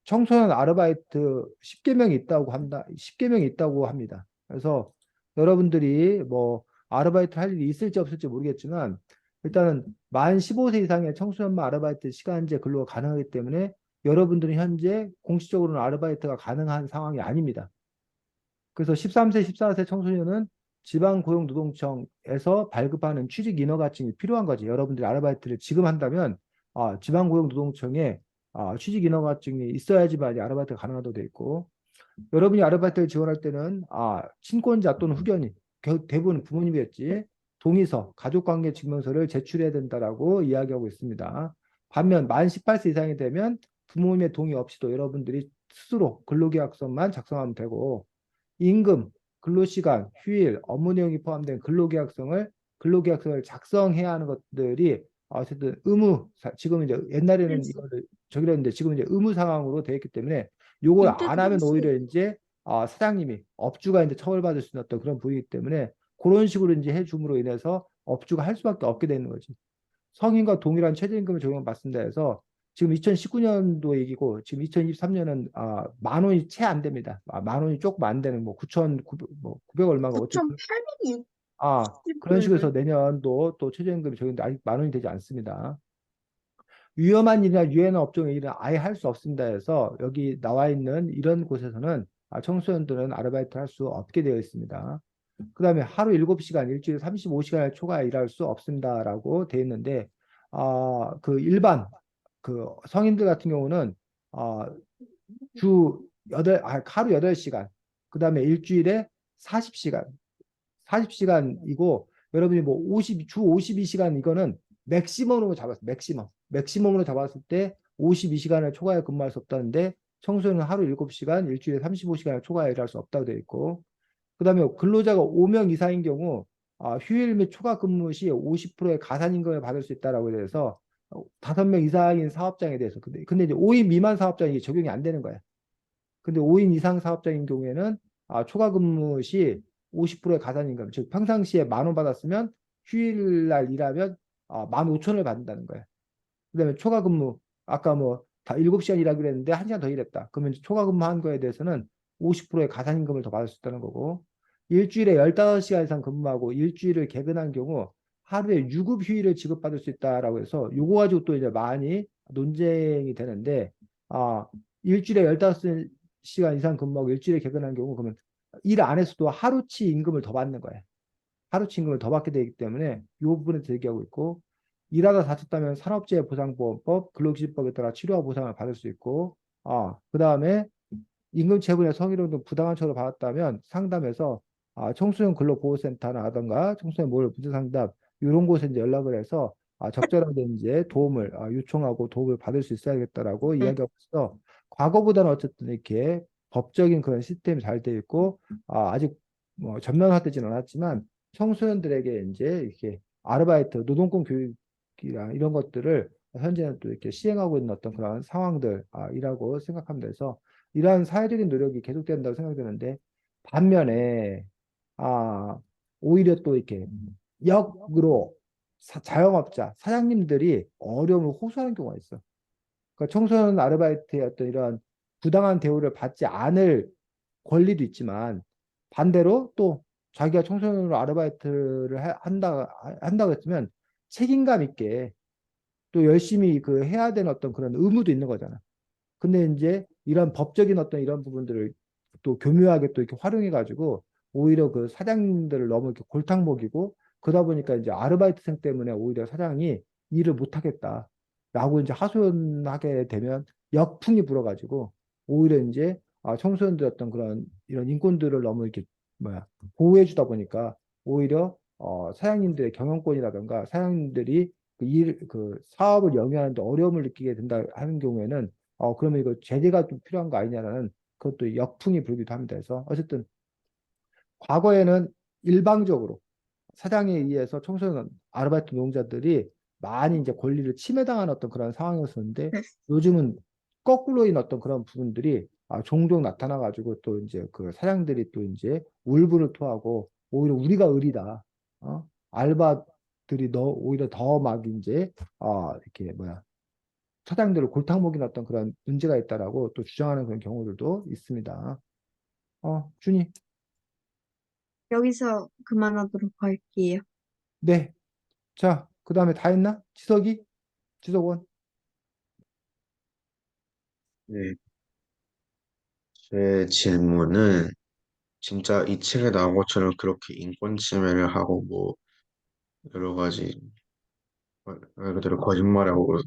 청소년 아르바이트 10개명이 있다고 한다. 10개명이 있다고 합니다. 그래서 여러분들이 뭐 아르바이트 할 일이 있을지 없을지 모르겠지만 일단은 만 15세 이상의 청소년만 아르바이트 시간제 근로가 가능하기 때문에 여러분들은 현재 공식적으로는 아르바이트가 가능한 상황이 아닙니다. 그래서 13세, 14세 청소년은 지방고용노동청에서 발급하는 취직 인허가증이 필요한 거지. 여러분들이 아르바이트를 지금 한다면 지방고용노동청에 취직 인허가증이 있어야지만 아르바이트가 가능하다고 돼 있고 여러분이 아르바이트를 지원할 때는 친권자 또는 후견인 대부분 부모님이었지 동의서, 가족관계 증명서를 제출해야 된다라고 이야기하고 있습니다. 반면 만 18세 이상이 되면 부모님의 동의 없이도 여러분들이 스스로 근로계약서만 작성하면 되고 임금, 근로시간, 휴일, 업무 내용이 포함된 근로계약서를 작성해야 하는 것들이 어쨌든 지금 이제 옛날에는 그래서 이거를 저기로 했는데 지금 이제 의무 상황으로 되어 있기 때문에 요걸 안 이때도 하면 했어요. 오히려 이제 사장님이 업주가 이제 처벌받을 수 있는 어떤 그런 부분이기 때문에 그런 식으로 이제 해줌으로 인해서 업주가 할 수밖에 없게 되는 거지. 성인과 동일한 최저임금을 적용받습니다 해서 지금 2019년도 얘기고 지금 2023년은 만 원이 채 안 됩니다. 만 원이 조금 안 되는 뭐 9,900 뭐 900 얼마가 어쨌든 9,860불. 그런 식으로 해서 내년도 또 최저임금이 적용돼 아직 만 원이 되지 않습니다. 위험한 일이나 유해한 업종의 일은 아예 할 수 없습니다 해서 여기 나와 있는 이런 곳에서는 청소년들은 아르바이트를 할 수 없게 되어 있습니다. 그다음에 하루 7시간, 일주일에 35시간을 초과해 일할 수 없습니다라고 되어 있는데 그 일반 그 성인들 같은 경우는 어, 주 8, 하루 8시간, 그다음에 일주일에 40시간, 40시간이고 여러분이 뭐 주 52시간 이거는 맥시멈으로 잡았어요. 맥시멈으로 잡았을 때 52시간을 초과해 근무할 수 없다는데 청소년은 하루 7시간, 일주일에 35시간을 초과해 일할 수 없다고 되어 있고 그다음에 근로자가 5명 이상인 경우 휴일 및 초과 근무 시 50%의 가산임금을 받을 수 있다라고 돼서 5명 이상인 사업장에 대해서 근데 이제 5인 미만 사업장이 적용이 안 되는 거예요. 근데 5인 이상 사업장인 경우에는 초과 근무 시 50%의 가산임금, 즉 평상시에 만 원 받았으면 휴일날 일하면 15,000원을 받는다는 거예요. 그다음에 초과 근무 아까 뭐 다 7시간 일하기로 했는데 1시간 더 일했다. 그러면 초과 근무한 거에 대해서는 50%의 가산임금을 더 받을 수 있다는 거고 일주일에 15시간 이상 근무하고 일주일을 개근한 경우 하루에 유급 휴일을 지급받을 수 있다라고 해서 요거 가지고 또 이제 많이 논쟁이 되는데 아 일주일에 15시간 이상 근무하고 일주일에 개근한 경우 그러면 일 안 했어도 하루치 임금을 더 받는 거예요. 하루치 임금을 더 받게 되기 때문에 이 부분에 대기하고 있고 일하다 다쳤다면 산업재해보상보험법, 근로기준법에 따라 치료와 보상을 받을 수 있고 그다음에 임금체불의 성희롱 등 부당한 처벌을 받았다면 상담해서 청소년 근로보호센터나 청소년 모를 문제상담 이런 곳에 이제 연락을 해서 적절하게 이제 도움을 요청하고 도움을 받을 수 있어야겠다라고 이야기하고 있어. 과거보다는 어쨌든 이렇게 법적인 그런 시스템이 잘 되어 있고 아직 뭐 전면화되지는 않았지만 청소년들에게 이제 이렇게 아르바이트, 노동권 교육이랑 이런 것들을 현재는 또 이렇게 시행하고 있는 어떤 그런 상황들이라고 생각하면 돼서 이러한 사회적인 노력이 계속된다고 생각되는데 반면에 아 오히려 또 이렇게 역으로 자영업자 사장님들이 어려움을 호소하는 경우가 있어. 그러니까 청소년 아르바이트의 어떤 이런 부당한 대우를 받지 않을 권리도 있지만 반대로 또 자기가 청소년으로 아르바이트를 한다고 했으면 책임감 있게 또 열심히 그 해야 되는 어떤 그런 의무도 있는 거잖아. 근데 이제 이런 법적인 어떤 이런 부분들을 또 교묘하게 또 이렇게 활용해 가지고 오히려 그 사장님들을 너무 이렇게 골탕 먹이고 그러다 보니까 이제 아르바이트생 때문에 오히려 사장이 일을 못 하겠다라고 이제 하소연하게 되면 역풍이 불어가지고 오히려 이제 청소년들 어떤 그런 이런 인권들을 너무 이렇게 뭐야 보호해 주다 보니까 오히려 사장님들의 경영권이라든가 사장님들이 그 사업을 영위하는데 어려움을 느끼게 된다 하는 경우에는 그러면 이거 제재가 좀 필요한 거 아니냐라는 그것도 역풍이 불기도 합니다. 그래서 어쨌든 과거에는 일방적으로 사장에 의해서 청소년 아르바이트 노동자들이 많이 이제 권리를 침해당하는 어떤 그런 상황이었었는데 요즘은 거꾸로인 어떤 그런 부분들이 종종 나타나 가지고 또 이제 그 사장들이 또 이제 울분을 토하고 오히려 우리가 의리다. 알바들이 너 오히려 더 막 이제 이렇게 뭐야 사장들을 골탕 먹인 어떤 그런 문제가 있다라고 또 주장하는 그런 경우들도 있습니다. 준이. 여기서 그만하도록 할게요. 네. 자, 그 다음에 다 했나? 지석원. 네, 제 질문은 진짜 이 책에 나온 것처럼 그렇게 인권 침해를 하고 뭐 여러 가지 말 그대로 거짓말하고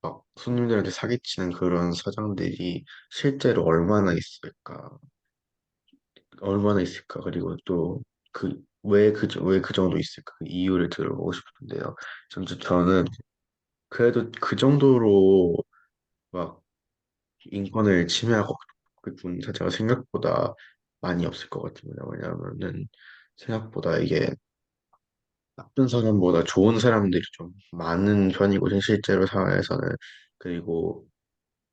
막 손님들한테 사기치는 그런 사장들이 실제로 얼마나 있을까? 그리고 또 왜 그 정도 있을까? 그 이유를 들어보고 싶은데요. 저는 그래도 그 정도로 막 인권을 침해하고 그분 자체가 생각보다 많이 없을 것 같습니다. 왜냐하면은 생각보다 이게 나쁜 사람보다 좋은 사람들이 좀 많은 편이고 실제로 사회에서는. 그리고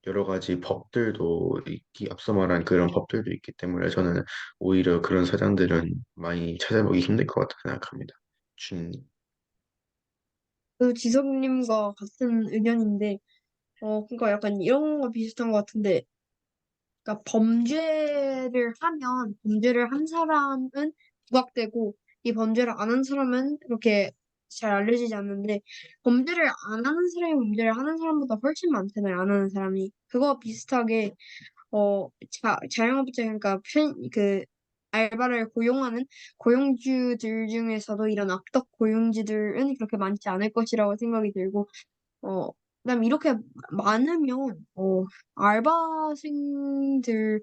여러 가지 법들도 앞서 말한 그런 법들도 있기 때문에 저는 오히려 그런 사장들은 많이 찾아보기 힘들 것 같다 생각합니다. 주인님. 그 지성님과 같은 의견인데, 그러니까 약간 이런 거 비슷한 것 같은데, 그러니까 범죄를 한 사람은 부각되고, 이 범죄를 안 한 사람은 그렇게 잘 알려지지 않는데, 범죄를 안 하는 사람이 범죄를 하는 사람보다 훨씬 많잖아요, 안 하는 사람이. 그거 비슷하게, 자영업자, 그러니까 알바를 고용하는 고용주들 중에서도 이런 악덕 고용주들은 그렇게 많지 않을 것이라고 생각이 들고, 어, 그다음에 이렇게 많으면, 알바생들이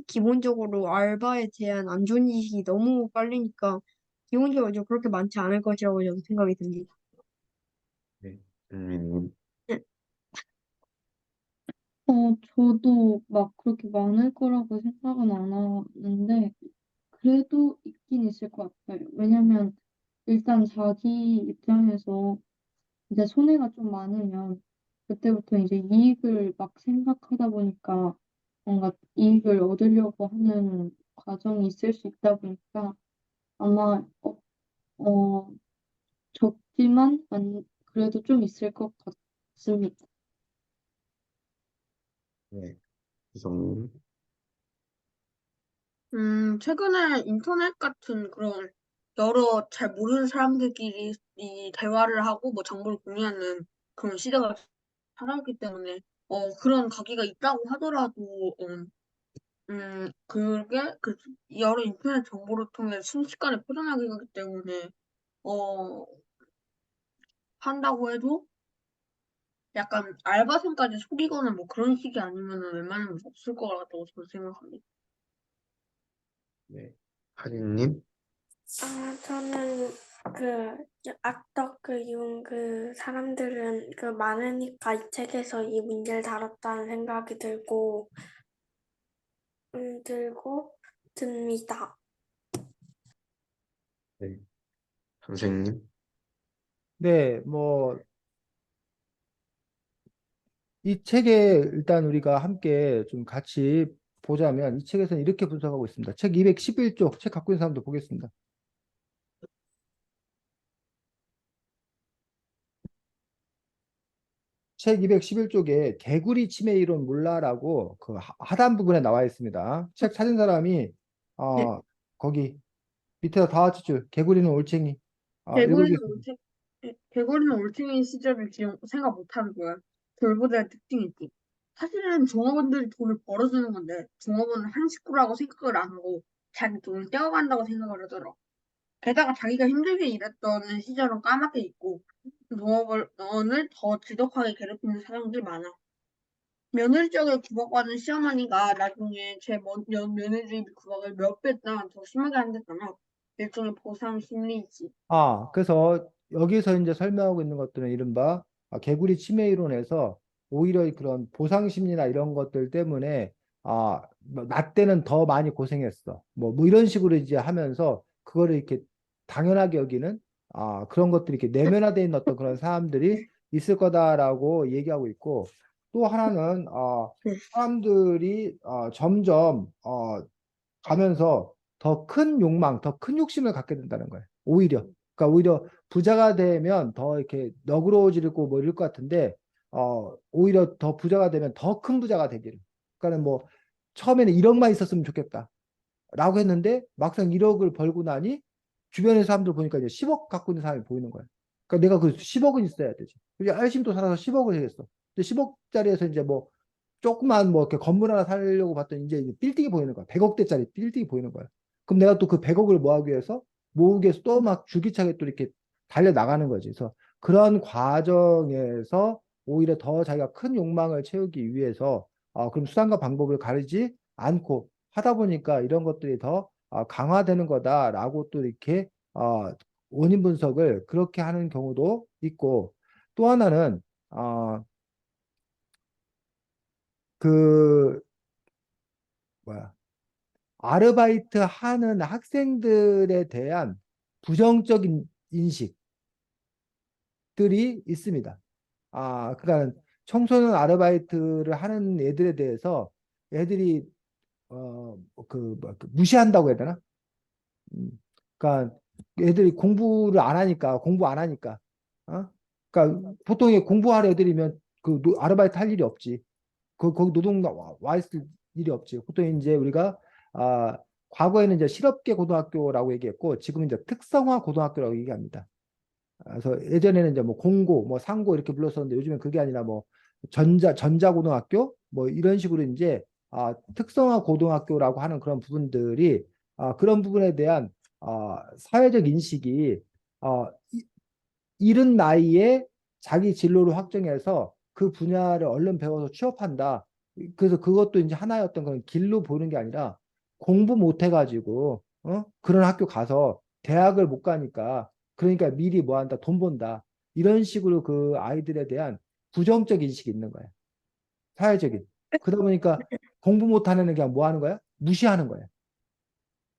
기본적으로 알바에 대한 안 좋은 인식이 너무 빨리니까, 기본적으로 좀 그렇게 많지 않을 것이라고 저는 생각이 듭니다. 네. 주인님. 저도 막 그렇게 많을 거라고 생각은 안 하는데, 그래도 있긴 있을 것 같아요. 왜냐면, 일단 자기 입장에서 이제 손해가 좀 많으면, 그때부터 이제 이익을 막 생각하다 보니까, 뭔가 이익을 얻으려고 하는 과정이 있을 수 있다 보니까, 아마, 어, 적지만, 그래도 좀 있을 것 같습니다. 네. 이성님. 최근에 인터넷 같은 그런 여러 잘 모르는 사람들끼리 이 대화를 하고 뭐 정보를 공유하는 그런 시대가 찾아왔기 때문에 그런 가게가 있다고 하더라도 그게 그 여러 인터넷 정보를 통해 순식간에 퍼져나가기 때문에 어 한다고 해도 약간 알바생까지 속이거나 뭐 그런 식이 아니면은 웬만하면 없을 것 같다고 저는 생각합니다. 네. 하진님. 저는 그 악덕 그 사람들은 그 많으니까 이 책에서 이 문제를 다뤘다는 생각이 들고 듭니다. 네. 선생님. 네, 뭐 이 책에 일단 우리가 함께 좀 같이 보자면 이 책에서는 이렇게 분석하고 있습니다. 책 211쪽 책 갖고 있는 사람도 보겠습니다. 책 211쪽에 개구리 치매 이론 몰라라고 그 하단 부분에 나와 있습니다. 책 찾은 사람이 네, 거기 밑에다 다 같이 줄 개구리는 올챙이 개구리는 읽어보겠습니다. 개구리는 올챙이 시절을 지금 생각 못하는 거야. 돌보다의 특징이 있지. 사실은 종업원들이 돈을 벌어주는 건데 종업원은 한 식구라고 생각을 안 하고 자기 돈을 떼어간다고 생각을 하더라. 게다가 자기가 힘들게 일했던 시절은 까맣게 잊고 종업원을 더 지독하게 괴롭히는 사람들이 많아. 며느리적에 구박받은 시어머니가 나중에 며느리 구박을 몇 배나 더 심하게 한댔잖아. 일종의 보상 심리지. 그래서 여기서 이제 설명하고 있는 것들은 이른바 개구리 치매 이론에서 오히려 그런 보상 심리나 이런 것들 때문에 뭐나 때는 더 많이 고생했어. 뭐 이런 식으로 이제 하면서 그거를 이렇게 당연하게 여기는 그런 것들이 이렇게 내면화되어 있는 어떤 그런 사람들이 있을 거다라고 얘기하고 있고 또 하나는 네. 사람들이 점점 가면서 더 큰 욕망, 더 큰 욕심을 갖게 된다는 거예요. 오히려. 그러니까 오히려 부자가 되면 더 이렇게 너그러워지고 뭐 이럴 것 같은데, 오히려 더 부자가 되면 더 큰 부자가 되기를. 그러니까는 뭐, 처음에는 1억만 있었으면 좋겠다. 라고 했는데, 막상 1억을 벌고 나니, 주변의 사람들 보니까 이제 10억 갖고 있는 사람이 보이는 거예요. 그러니까 내가 그 10억은 있어야 되지. 그게 열심히 또 살아서 10억을 해겠어. 근데 10억짜리에서 이제 뭐, 조그만 뭐 이렇게 건물 하나 살려고 봤더니 이제 빌딩이 보이는 거야. 100억대짜리 빌딩이 보이는 거야. 그럼 내가 또 그 100억을 모으기 위해서 또 막 줄기차게 또 이렇게 달려 나가는 거지. 그래서 그런 과정에서 오히려 더 자기가 큰 욕망을 채우기 위해서 그럼 수단과 방법을 가리지 않고 하다 보니까 이런 것들이 더 강화되는 거다라고 또 이렇게 원인 분석을 그렇게 하는 경우도 있고 또 하나는 어, 그 뭐야 아르바이트 하는 학생들에 대한 부정적인 인식들이 있습니다. 그러니까 청소년 아르바이트를 하는 애들에 대해서 애들이 무시한다고 해야 되나? 음, 그러니까 애들이 공부 안 하니까, 어? 그러니까 보통 공부할 애들이면 아르바이트 할 일이 없지. 거기 노동 와 있을 일이 없지. 보통 이제 우리가 아, 과거에는 이제 실업계 고등학교라고 얘기했고 지금 이제 특성화 고등학교라고 얘기합니다. 그래서 예전에는 이제 뭐 공고, 뭐 상고 이렇게 불렀었는데 요즘엔 그게 아니라 뭐 전자고등학교 뭐 이런 식으로 이제 특성화 고등학교라고 하는 그런 부분들이 그런 부분에 대한 사회적 인식이 어, 이른 나이에 자기 진로를 확정해서 그 분야를 얼른 배워서 취업한다. 그래서 그것도 이제 하나의 어떤 그런 길로 보는 게 아니라 공부 못 해가지고 그런 학교 가서 대학을 못 가니까 그러니까 미리 뭐 한다 돈 번다 이런 식으로 그 아이들에 대한 부정적 인식이 있는 거예요. 사회적인. 그러다 보니까 공부 못하는 애가 뭐 하는 거야? 무시하는 거예요.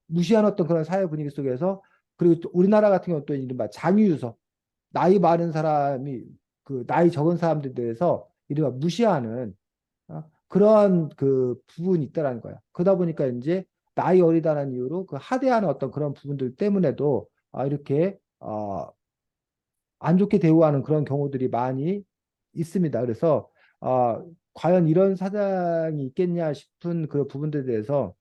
무시하는 어떤 그런 사회 분위기 속에서 그리고 또 우리나라 같은 경우는 또 이른바 장유유서 나이 많은 사람이 나이 적은 사람들에 대해서 이른바 무시하는 그런 그 부분이 있다라는 거야. 그러다 보니까 이제 나이 어리다는 이유로 그 하대하는 어떤 그런 부분들 때문에도 이렇게 안 좋게 대우하는 그런 경우들이 많이 있습니다. 그래서 과연 이런 사장이 있겠냐 싶은 그 부분들에 대해서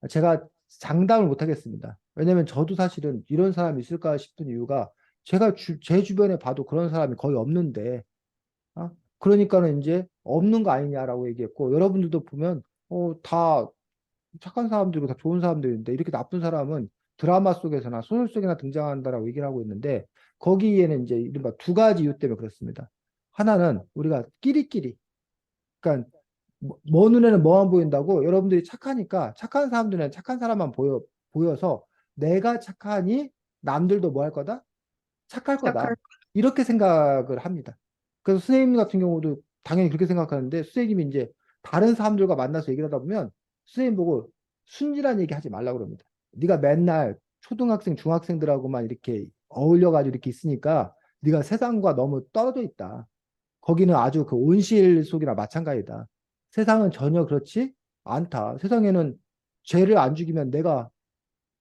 제가 장담을 못 하겠습니다. 왜냐면 저도 사실은 이런 사람이 있을까 싶은 이유가 제 주변에 봐도 그런 사람이 거의 없는데, 그러니까는 이제 없는 거 아니냐라고 얘기했고, 여러분들도 보면, 다 착한 사람들이고 다 좋은 사람들인데, 이렇게 나쁜 사람은 드라마 속에서나 소설 속에나 등장한다라고 얘기를 하고 있는데, 거기에는 이제 이른바 두 가지 이유 때문에 그렇습니다. 하나는 우리가 끼리끼리, 그러니까 먼 눈에는 뭐만 보인다고 여러분들이 착하니까 착한 사람들은 착한 사람만 보여서 내가 착하니 남들도 뭐 할 거다? 착할 거다. 약간 이렇게 생각을 합니다. 그래서 선생님 같은 경우도 당연히 그렇게 생각하는데 선생님이 이제 다른 사람들과 만나서 얘기를 하다 보면 선생님 보고 순진한 얘기 하지 말라고 그럽니다. 네가 맨날 초등학생, 중학생들하고만 이렇게 어울려가지고 이렇게 있으니까 네가 세상과 너무 떨어져 있다. 거기는 아주 그 온실 속이나 마찬가지다. 세상은 전혀 그렇지 않다. 세상에는 죄를 안 죽이면 내가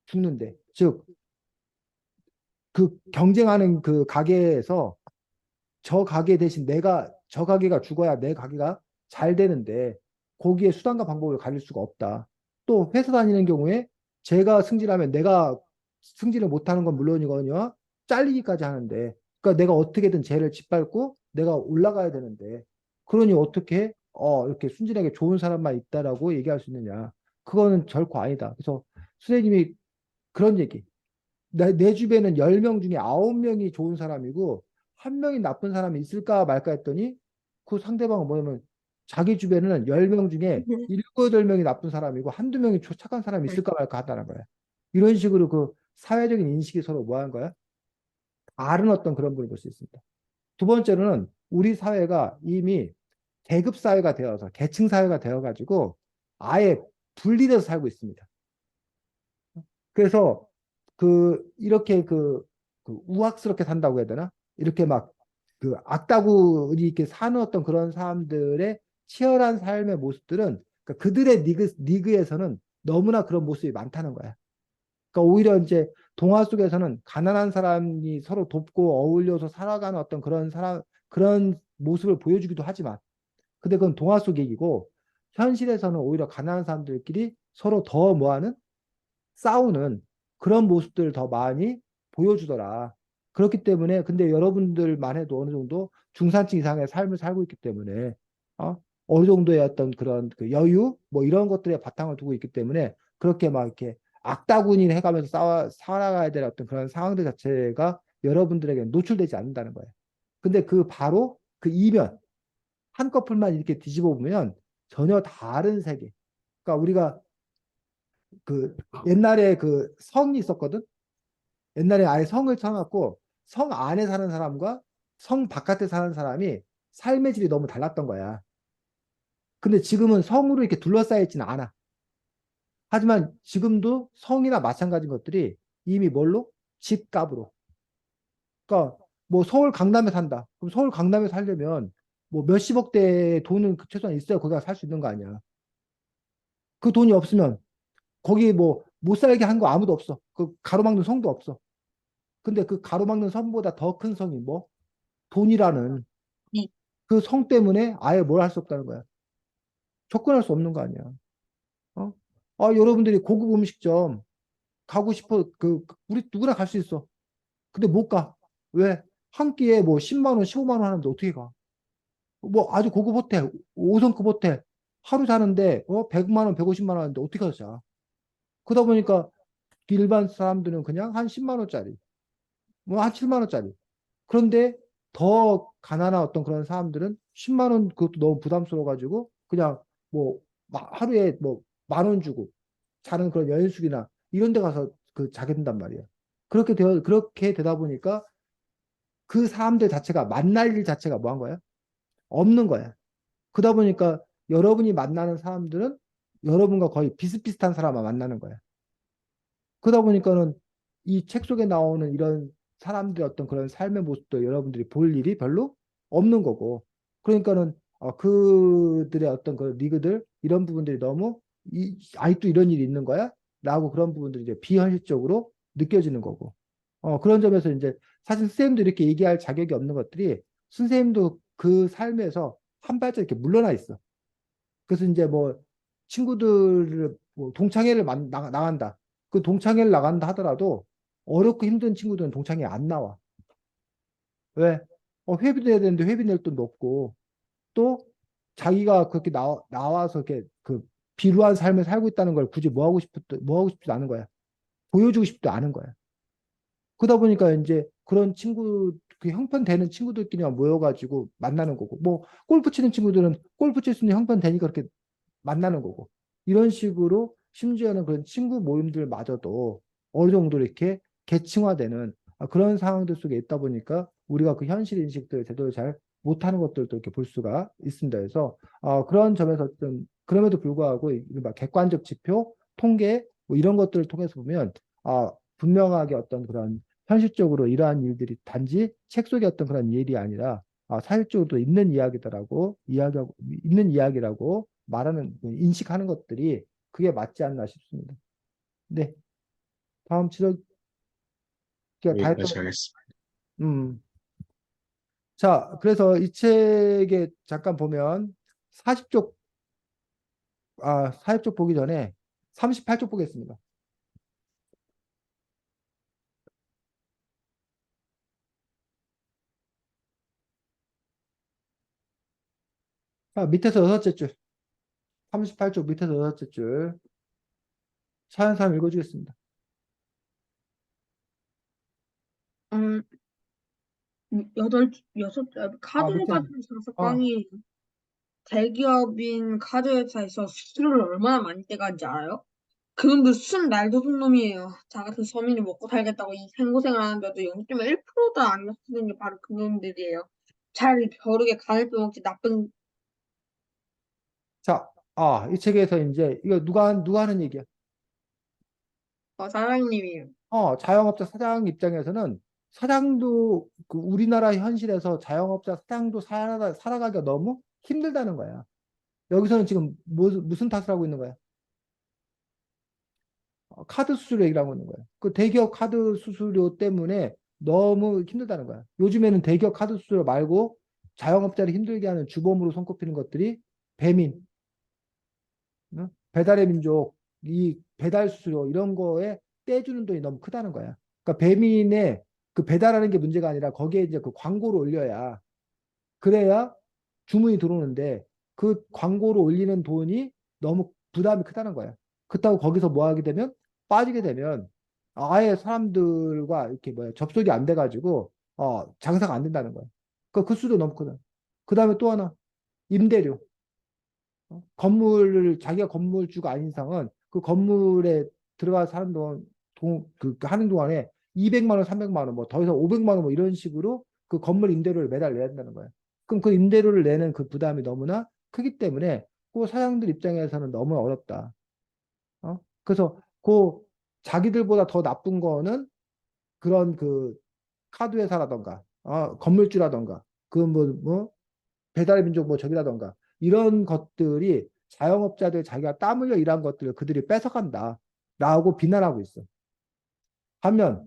죽는데, 즉, 그 경쟁하는 그 가게에서 저 가게 대신 저 가게가 죽어야 내 가게가 잘 되는데, 거기에 수단과 방법을 가릴 수가 없다. 또 회사 다니는 경우에 제가 승진하면 내가 승진을 못하는 건 물론이거니와 잘리기까지 하는데, 그러니까 내가 어떻게든 쟤를 짓밟고 내가 올라가야 되는데, 그러니 어떻게 이렇게 순진하게 좋은 사람만 있다라고 얘기할 수 있느냐? 그거는 결코 아니다. 그래서 선생님이 그런 얘기. 내 주변에는 10명 중에 9명이 좋은 사람이고 한 명이 나쁜 사람이 있을까 말까 했더니 그 상대방은 뭐냐면 자기 주변에는 10명 중에 7, 8명이 나쁜 사람이고 한두 명이 착한 사람이 있을까 말까 하다는 거야. 이런 식으로 그 사회적인 인식이 서로 뭐 한 거야? 다른 어떤 그런 분을 볼 수 있습니다. 두 번째로는 우리 사회가 이미 계급 사회가 되어서 계층 사회가 되어가지고 아예 분리돼서 살고 있습니다. 그래서 이렇게 우악스럽게 산다고 해야 되나? 이렇게 막 악다구리 이렇게 사는 어떤 그런 사람들의 치열한 삶의 모습들은 그러니까 그들의 리그에서는 너무나 그런 모습이 많다는 거야. 그러니까 오히려 이제 동화 속에서는 가난한 사람이 서로 돕고 어울려서 살아가는 어떤 그런 모습을 보여주기도 하지만 근데 그건 동화 속 얘기고 현실에서는 오히려 가난한 사람들끼리 서로 더 뭐하는 싸우는 그런 모습들을 더 많이 보여주더라. 그렇기 때문에 근데 여러분들만 해도 어느 정도 중산층 이상의 삶을 살고 있기 때문에 어느 정도의 어떤 그런 그 여유 뭐 이런 것들에 바탕을 두고 있기 때문에 그렇게 막 이렇게 악다구니 해가면서 살아가야 될 어떤 그런 상황들 자체가 여러분들에게 노출되지 않는다는 거예요. 근데 바로 그 이면 한꺼풀만 이렇게 뒤집어 보면 전혀 다른 세계. 그러니까 우리가 옛날에 그 성이 있었거든. 옛날에 아예 성을 쳐놨고 성 안에 사는 사람과 성 바깥에 사는 사람이 삶의 질이 너무 달랐던 거야. 근데 지금은 성으로 이렇게 둘러싸여 있지는 않아. 하지만 지금도 성이나 마찬가지인 것들이 이미 뭘로? 집값으로. 그러니까 뭐 서울 강남에 산다. 그럼 서울 강남에 살려면 뭐 몇십억 대의 돈은 최소한 있어야 거기가 살 수 있는 거 아니야. 그 돈이 없으면 거기 뭐 못 살게 한 거 아무도 없어. 그 가로막는 성도 없어. 근데 그 가로막는 성보다 더 큰 성이 뭐? 돈이라는 네. 그 성 때문에 아예 뭘 할 수 없다는 거야. 접근할 수 없는 거 아니야. 어? 여러분들이 고급 음식점 가고 싶어. 우리 누구나 갈 수 있어. 근데 못 가. 왜? 한 끼에 뭐 10만 원, 15만 원 하는데 어떻게 가? 뭐 아주 고급 호텔, 5성급 호텔 하루 자는데 100만 원, 150만 원 하는데 어떻게 가서 자? 그러다 보니까 일반 사람들은 그냥 한 10만 원짜리, 뭐 한 7만 원짜리. 그런데 더 가난한 어떤 그런 사람들은 10만 원 그것도 너무 부담스러워가지고 그냥 뭐 하루에 뭐 만 원 주고 자는 그런 여인숙이나 이런 데 가서 자게 된단 말이야. 그렇게 되다 보니까 그 사람들 자체가 만날 일 자체가 뭐 한 거야? 없는 거야. 그러다 보니까 여러분이 만나는 사람들은 여러분과 거의 비슷비슷한 사람만 만나는 거야. 그러다 보니까는 이 책 속에 나오는 이런 사람들의 어떤 그런 삶의 모습도 여러분들이 볼 일이 별로 없는 거고. 그러니까는 그들의 어떤 그 리그들 이런 부분들이 너무 아직도 이런 일이 있는 거야? 라고 그런 부분들이 이제 비현실적으로 느껴지는 거고. 그런 점에서 이제 사실 선생님도 이렇게 얘기할 자격이 없는 것들이 선생님도 그 삶에서 한 발짝 이렇게 물러나 있어. 그래서 이제 뭐 친구들을 뭐 동창회를 나간다. 그 동창회를 나간다 하더라도 어렵고 힘든 친구들은 동창회 안 나와. 왜? 회비 내야 되는데 회비 낼 돈도 없고 또 자기가 그렇게 나와서 이렇게 비루한 삶을 살고 있다는 걸 굳이 뭐 하고 싶지도 않은 거야. 보여주고 싶지도 않은 거야. 그러다 보니까 이제 그런 친구, 그 형편되는 친구들끼리만 모여가지고 만나는 거고, 뭐, 골프 치는 친구들은 골프 칠 수 있는 형편되니까 그렇게 만나는 거고, 이런 식으로 심지어는 그런 친구 모임들마저도 어느 정도 이렇게 계층화되는 그런 상황들 속에 있다 보니까 우리가 그 현실 인식들을 제대로 잘 못하는 것들도 이렇게 볼 수가 있습니다. 그래서 그런 점에서 좀 그럼에도 불구하고 이른바 객관적 지표, 통계 뭐 이런 것들을 통해서 보면 분명하게 어떤 그런 현실적으로 이러한 일들이 단지 책 속의 어떤 그런 일이 아니라 사실적으로 있는 이야기다라고 있는 이야기라고 말하는 인식하는 것들이 그게 맞지 않나 싶습니다. 네, 다음 지적기가 다 했던 여기까지 것 하겠습니다. 음. 자, 그래서 이 책에 잠깐 보면 40쪽 40쪽 보기 전에 38쪽 보겠습니다. 밑에서 여섯째 줄 38쪽 밑에서 여섯째 줄 사연 사람 읽어주겠습니다. 음, 여섯, 밑에 카드회사 있어서 꽝이 대기업인 카드회사에서 수수료를 얼마나 많이 떼가는지 알아요? 그놈들 순 날도둑 놈이에요. 자 같은 서민이 먹고 살겠다고 이 생고생을 하는데도 0.1%도 안 쓰는 게 바로 그놈들이에요. 차라리 벼룩에 간을 빼먹지 나쁜 자, 이 책에서 이제 이거 누가 하는 얘기야? 사장님이에요. 자영업자 사장 입장에서는 사장도 우리나라 현실에서 자영업자 사장도 살아가기가 너무 힘들다는 거야. 여기서는 지금 무슨 탓을 하고 있는 거야? 카드 수수료 얘기를 하고 있는 거야. 그 대기업 카드 수수료 때문에 너무 힘들다는 거야. 요즘에는 대기업 카드 수수료 말고 자영업자를 힘들게 하는 주범으로 손꼽히는 것들이 배민, 배달의 민족, 이 배달 수수료 이런 거에 떼주는 돈이 너무 크다는 거야. 그러니까 배민의 그 배달하는 게 문제가 아니라 거기에 이제 그 광고를 올려야 그래야 주문이 들어오는데 그 광고를 올리는 돈이 너무 부담이 크다는 거야. 그렇다고 거기서 뭐 하게 되면 빠지게 되면 아예 사람들과 이렇게 뭐야 접속이 안 돼가지고 장사가 안 된다는 거야. 그 수도 너무 크다. 그 다음에 또 하나 임대료. 건물을 자기가 건물주가 아닌 이상은 그 건물에 들어가 사는 동안 하는 동안에 200만 원, 300만 원, 뭐 더 이상 500만 원 뭐 이런 식으로 그 건물 임대료를 매달 내야 된다는 거예요. 그럼 그 임대료를 내는 그 부담이 너무나 크기 때문에 그 사장들 입장에서는 너무 어렵다. 그래서 그 자기들보다 더 나쁜 거는 그런 그 카드 회사라던가 건물주라던가 그 뭐 배달의 민족 뭐 저기라던가 이런 것들이 자영업자들 자기가 땀 흘려 일한 것들을 그들이 뺏어간다라고 비난하고 있어. 반면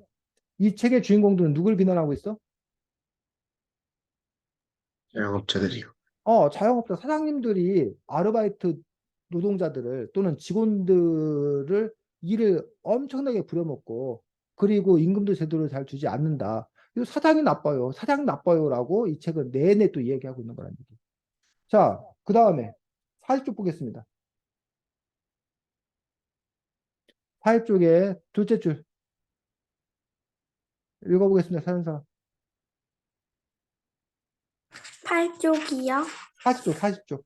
이 책의 주인공들은 누굴 비난하고 있어? 자영업자들이요. 자영업자 사장님들이 아르바이트 노동자들을 또는 직원들을 일을 엄청나게 부려먹고 그리고 임금도 제대로 잘 주지 않는다. 이거 사장이 나빠요. 사장 나빠요라고 이 책은 내내 또 이야기하고 있는 거란 얘기. 자, 그 다음에 40쪽 보겠습니다. 40쪽에 둘째 줄 읽어보겠습니다. 사연사 8쪽이요. 40쪽, 40쪽.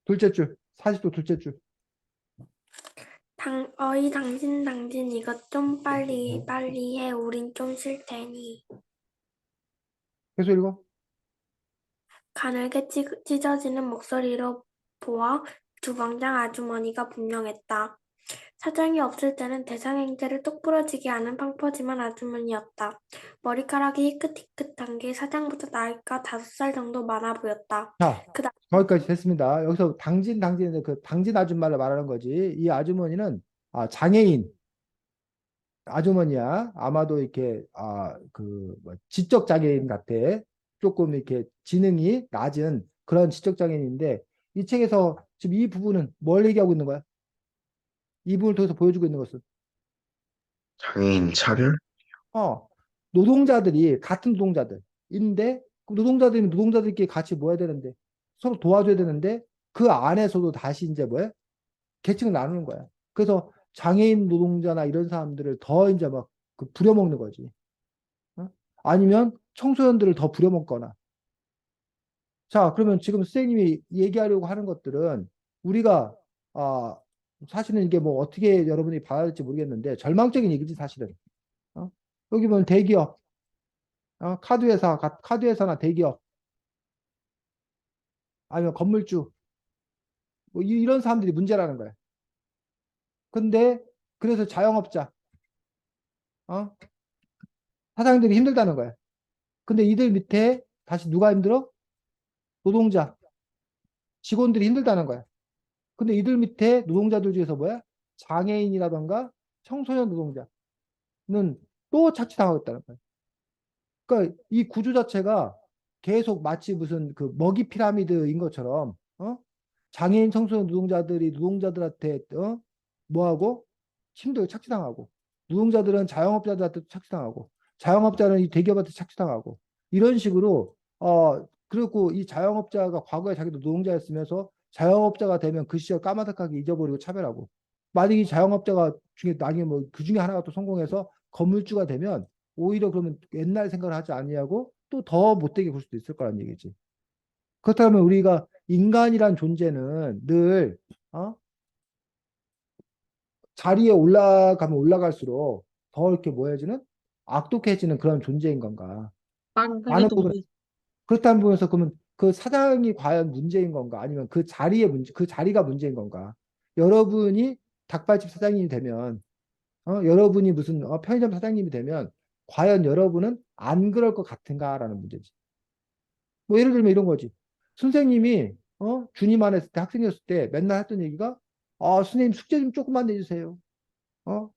둘째 줄, 40쪽 둘째 줄. 어이 당신 이것 좀 빨리 해. 우린 좀 쉴 테니. 계속 읽어. 가늘게 찢어지는 목소리로 보아 주방장 아주머니가 분명했다. 사장이 없을 때는 대상행제를 똑 부러지게 하는 팡퍼짐한 아주머니였다. 머리카락이 희끗희끗한 게 사장보다 나이가 5살 정도 많아 보였다. 자, 그다음 거기까지 됐습니다. 여기서 당진은 그 당진 아줌마를 말하는 거지. 이 아주머니는 장애인 아주머니야. 아마도 이렇게 지적 장애인 같아. 조금 이렇게 지능이 낮은 그런 지적 장애인인데 이 책에서 지금 이 부분은 뭘 얘기하고 있는 거야? 이 부분을 통해서 보여주고 있는 것은 장애인 차별? 노동자들이 같은 노동자들인데 그 노동자들끼리 같이 모여야 되는데 서로 도와줘야 되는데 그 안에서도 다시 이제 뭐야? 계층을 나누는 거야. 그래서 장애인 노동자나 이런 사람들을 더 이제 막 부려먹는 거지. 아니면 청소년들을 더 부려먹거나. 자, 그러면 지금 선생님이 얘기하려고 하는 것들은 우리가 아, 사실은 이게 뭐 어떻게 여러분이 봐야 할지 모르겠는데 절망적인 얘기지 사실은. 여기 보면 대기업, 카드회사나 대기업, 아니면 건물주, 뭐 이런 사람들이 문제라는 거야. 근데 그래서 자영업자, 어? 사장들이 힘들다는 거야. 근데 이들 밑에 다시 누가 힘들어? 노동자, 직원들이 힘들다는 거야. 근데 이들 밑에 노동자들 중에서 뭐야? 장애인이라던가 청소년 노동자는 또 착취당하고 있다는 거야. 그러니까 이 구조 자체가 계속 마치 무슨 그 먹이 피라미드인 것처럼, 장애인 청소년 노동자들이 노동자들한테, 뭐하고? 힘들게 착취당하고, 노동자들은 자영업자들한테 착취당하고, 자영업자는 이 대기업한테 착취당하고, 이런 식으로, 그리고 이 자영업자가 과거에 자기도 노동자였으면서 자영업자가 되면 그 시절 까마득하게 잊어버리고 차별하고, 만약에 이 자영업자가 중에, 나중에 뭐 그 중에 하나가 또 성공해서 건물주가 되면 오히려 그러면 옛날 생각을 하지 아니하고 또 더 못되게 굴 수도 있을 거란 얘기지. 그렇다면 우리가 인간이란 존재는 늘 자리에 올라가면 올라갈수록 더 이렇게 뭐해지는 악독해지는 그런 존재인 건가? 많은 그래도 부분 그렇다는 부분에서 그러면 그 사장이 과연 문제인 건가? 아니면 그 자리의 문제, 그 자리가 문제인 건가? 여러분이 닭발집 사장님이 되면 여러분이 무슨 편의점 사장님이 되면 과연 여러분은 안 그럴 것 같은가라는 문제지. 뭐 예를 들면 이런 거지. 선생님이 주님 안에 때 학생이었을 때 맨날 했던 얘기가 선생님 숙제 좀 조금만 내주세요.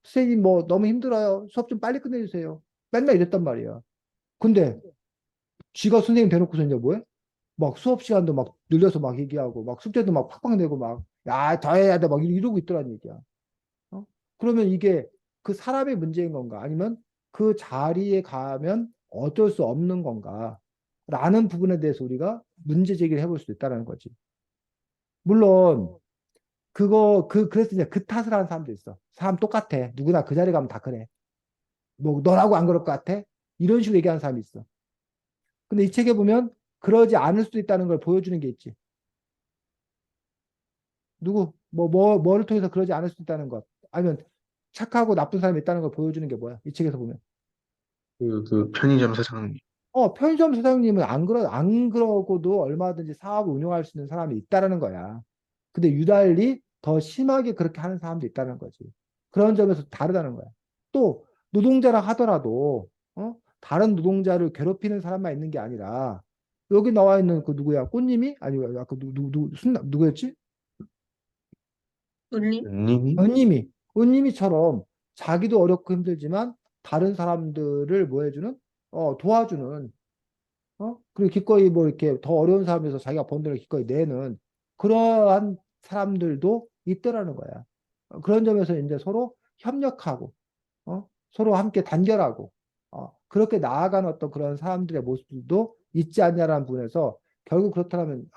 선생님 뭐 너무 힘들어요. 수업 좀 빨리 끝내주세요. 맨날 이랬단 말이야. 근데 쥐가 선생님 대놓고서 이제 뭐해? 막 수업 시간도 막 늘려서 막 얘기하고 막 숙제도 막 팍팍 내고 막 야, 더 해야 돼 막 이러고 있더란 얘기야. 어? 그러면 이게 그 사람의 문제인 건가? 아니면 그 자리에 가면 어쩔 수 없는 건가? 라는 부분에 대해서 우리가 문제 제기를 해볼 수 있다는 거지. 물론, 그래서 이제 그 탓을 하는 사람도 있어. 사람 똑같아. 누구나 그 자리 가면 다 그래. 뭐, 너라고 안 그럴 것 같아? 이런 식으로 얘기하는 사람이 있어. 근데 이 책에 보면 그러지 않을 수도 있다는 걸 보여주는 게 있지. 뭐를 통해서 그러지 않을 수 있다는 것. 아니면 착하고 나쁜 사람이 있다는 걸 보여주는 게 뭐야? 이 책에서 보면. 그 편의점 사장님. 편의점 사장님은 안 그러고도 얼마든지 사업을 운영할 수 있는 사람이 있다라는 거야. 근데 유달리 더 심하게 그렇게 하는 사람도 있다는 거지. 그런 점에서 다르다는 거야. 또 노동자라 하더라도 다른 노동자를 괴롭히는 사람만 있는 게 아니라 여기 나와 있는 그 누구야? 꽃님이? 아니 아까 누구였지? 논리? 님이 은님이처럼 자기도 어렵고 힘들지만 다른 사람들을 뭐 해주는? 도와주는 그리고 기꺼이 뭐 이렇게 더 어려운 사람에서 자기가 번 돈을 기꺼이 내는 그러한 사람들도 있더라는 거야. 그런 점에서 이제 서로 협력하고, 서로 함께 단결하고, 그렇게 나아가는 어떤 그런 사람들의 모습도 있지 않냐라는 부분에서 결국 그렇다면,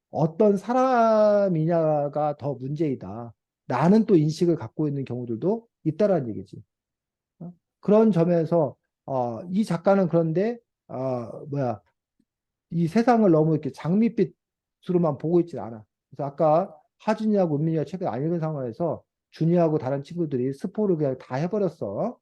어떤 사람이냐가 더 문제이다. 나는 또 인식을 갖고 있는 경우들도 있다라는 얘기지. 그런 점에서, 이 작가는 그런데, 뭐야, 이 세상을 너무 이렇게 장밋빛으로만 보고 있지 않아. 그래서 아까 하준이하고 은민이가 책을 안 읽은 상황에서 준이하고 다른 친구들이 스포를 그냥 다 해버렸어.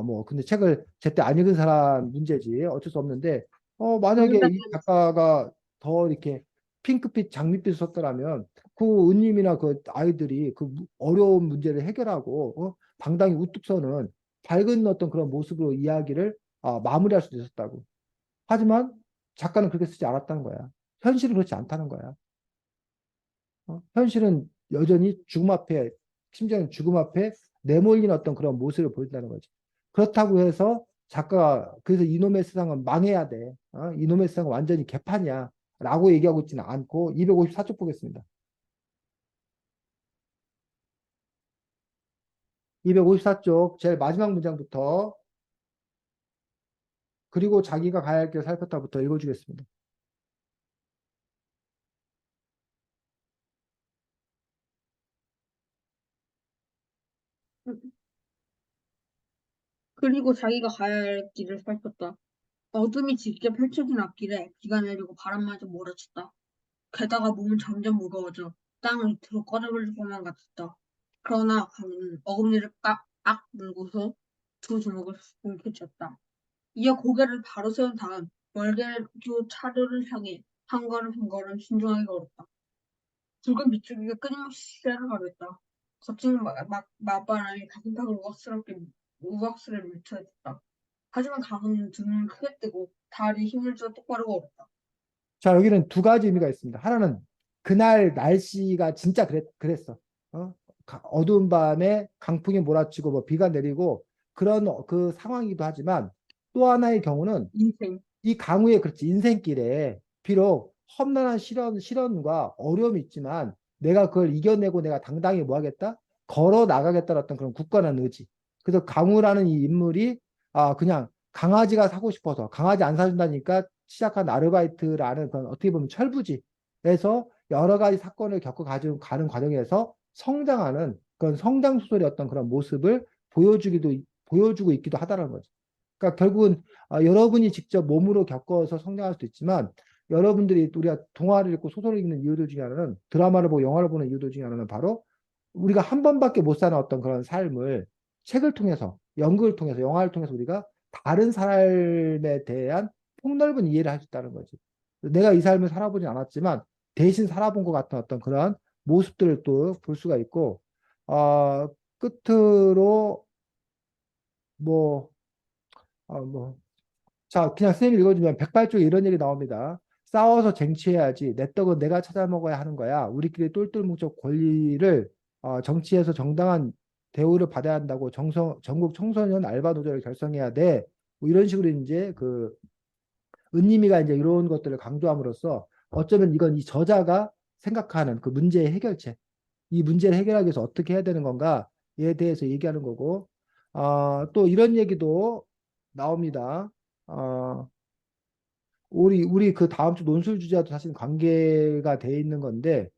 뭐, 근데 책을 제때 안 읽은 사람 문제지. 어쩔 수 없는데, 만약에 정답. 이 작가가 더 이렇게 핑크빛, 장밋빛을 썼더라면 그 은님이나 그 아이들이 그 어려운 문제를 해결하고, 당당히 우뚝 서는 밝은 어떤 그런 모습으로 이야기를 마무리할 수도 있었다고. 하지만 작가는 그렇게 쓰지 않았다는 거야. 현실은 그렇지 않다는 거야. 현실은 여전히 죽음 앞에, 심지어는 죽음 앞에 내몰린 어떤 그런 모습을 보인다는 거지. 그렇다고 해서 작가가, 그래서 이놈의 세상은 망해야 돼. 이놈의 세상은 완전히 개판이야. 라고 얘기하고 있지는 않고, 254쪽 보겠습니다. 254쪽, 제일 마지막 문장부터, 그리고 자기가 가야 할 길 살폈다부터 읽어주겠습니다. 그리고 자기가 가야 할 길을 살폈다. 어둠이 짙게 펼쳐진 앞길에 비가 내리고 바람마저 몰아쳤다. 게다가 몸은 점점 무거워져 땅을 밑으로 꺼져버릴 것만 같았다. 그러나 가문은 어금니를 깍 물고서 두 주먹을 움켜쥐었다. 이어 고개를 바로 세운 다음 멀게도 차도를 향해 한 걸음 한 걸음 신중하게 걸었다. 붉은 빗줄기가 끊임없이 시야를 가렸다. 거친 맞바람이 가슴팍을 우악스레 밀쳐냈다. 하지만 가문은 두 눈을 크게 뜨고 다리 힘을 줘 똑바로 걸었다. 자, 여기는 두 가지 의미가 있습니다. 하나는 그날 날씨가 진짜 그랬어. 어두운 밤에 강풍이 몰아치고 뭐 비가 내리고 그런 그 상황이기도 하지만 또 하나의 경우는 인생. 이 강우의 그렇지 인생길에 비록 험난한 시련과 어려움이 있지만 내가 그걸 이겨내고 내가 당당히 뭐 하겠다? 걸어 나가겠다는 어떤 그런 굳건한 의지. 그래서 강우라는 이 인물이 그냥 강아지가 사고 싶어서 강아지 안 사준다니까 시작한 아르바이트라는 그런 어떻게 보면 철부지에서 여러 가지 사건을 겪어 가지고 가는 과정에서 성장하는 그런 성장 소설의 어떤 그런 모습을 보여주고 있기도 하다는 거죠. 그러니까 결국은 여러분이 직접 몸으로 겪어서 성장할 수도 있지만 여러분들이 우리가 동화를 읽고 소설을 읽는 이유들 중에 하나는 드라마를 보고 영화를 보는 이유들 중에 하나는 바로 우리가 한 번밖에 못 사는 어떤 그런 삶을 책을 통해서 연극을 통해서 영화를 통해서 우리가 다른 삶에 대한 폭넓은 이해를 할 수 있다는 거지. 내가 이 삶을 살아보지 않았지만 대신 살아본 것 같은 어떤 그런 모습들을 또 볼 수가 있고 끝으로 뭐 자, 그냥 선생님 읽어주면 백발쪽에 이런 얘기 나옵니다. 싸워서 쟁취해야지. 내 떡은 내가 찾아 먹어야 하는 거야. 우리끼리 똘똘 뭉쳐 권리를 정치에서 정당한 대우를 받아야 한다고 전국 청소년 알바 노조를 결성해야 돼. 뭐 이런 식으로 이제 그 은님이가 이제 이런 것들을 강조함으로써 어쩌면 이건 이 저자가 생각하는 그 문제의 해결책, 이 문제를 해결하기 위해서 어떻게 해야 되는 건가에 대해서 얘기하는 거고, 또 이런 얘기도 나옵니다. 어, 우리 그 다음 주 논술 주제와도 사실 관계가 돼 있는 건데,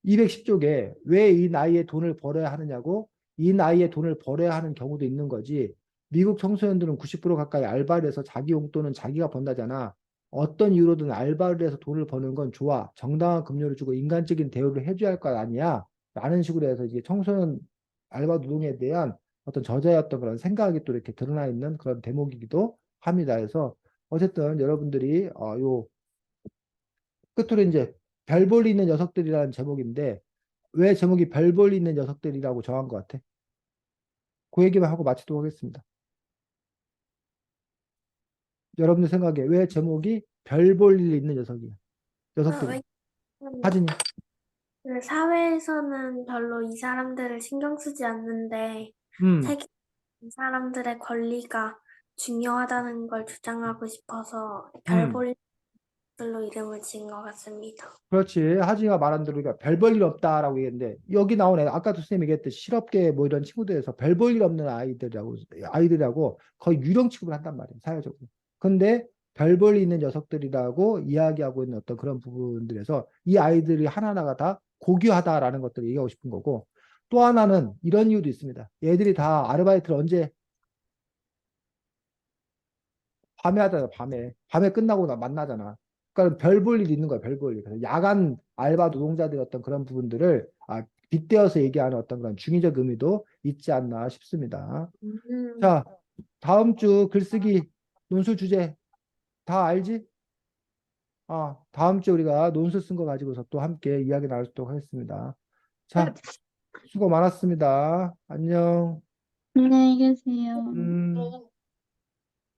210쪽에 왜 이 나이에 돈을 벌어야 하느냐고, 이 나이에 돈을 벌어야 하는 경우도 있는 거지. 미국 청소년들은 90% 가까이 알바를 해서 자기 용돈은 자기가 번다잖아. 어떤 이유로든 알바를 해서 돈을 버는 건 좋아. 정당한 급료를 주고 인간적인 대우를 해줘야 할 것 아니야. 라는 식으로 해서 이게 청소년 알바 노동에 대한 어떤 저자의 어떤 그런 생각이 또 이렇게 드러나 있는 그런 대목이기도 합니다. 그래서 어쨌든 여러분들이 요 끝으로 이제 별 볼일 있는 녀석들이라는 제목인데 왜 제목이 별 볼일 있는 녀석들이라고 정한 것 같아? 그 얘기만 하고 마치도록 하겠습니다. 여러분들 생각에 왜 제목이 별 볼일 있는 녀석이야? 녀석들이. 왜냐면 하진이. 그 사회에서는 별로 이 사람들을 신경 쓰지 않는데 음. 세계 이 사람들의 권리가 중요하다는 걸 주장하고 싶어서 음. 별볼들로 이름을 지은 것 같습니다. 그렇지. 하진이가 말한 대로 그러니까 별 볼 일 없다라고 얘기했는데 여기 나온 애 아까도 선생님이 얘기했듯이 실업계 뭐 이런 친구들에서 별 볼 일 없는 아이들이라고 거의 유령 취급을 한단 말이에요. 사회적으로. 근데 별 볼 일 있는 녀석들이라고 이야기하고 있는 어떤 그런 부분들에서 이 아이들이 하나하나가 다 고귀하다라는 것들을 얘기하고 싶은 거고 또 하나는 이런 이유도 있습니다. 얘들이 다 아르바이트를 언제 밤에 하잖아, 밤에. 밤에 끝나고 만나잖아. 그러니까 별 볼 일 있는 거야, 별 볼 일. 그래서 야간 알바 노동자들의 어떤 그런 부분들을 빗대어서 얘기하는 어떤 그런 중의적 의미도 있지 않나 싶습니다. 음. 자, 다음 주 글쓰기 논술 주제 다 알지? 다음 주에 우리가 논술 쓴 거 가지고서 또 함께 이야기 나누도록 하겠습니다. 자, 수고 많았습니다. 안녕. 안녕히 계세요. 음.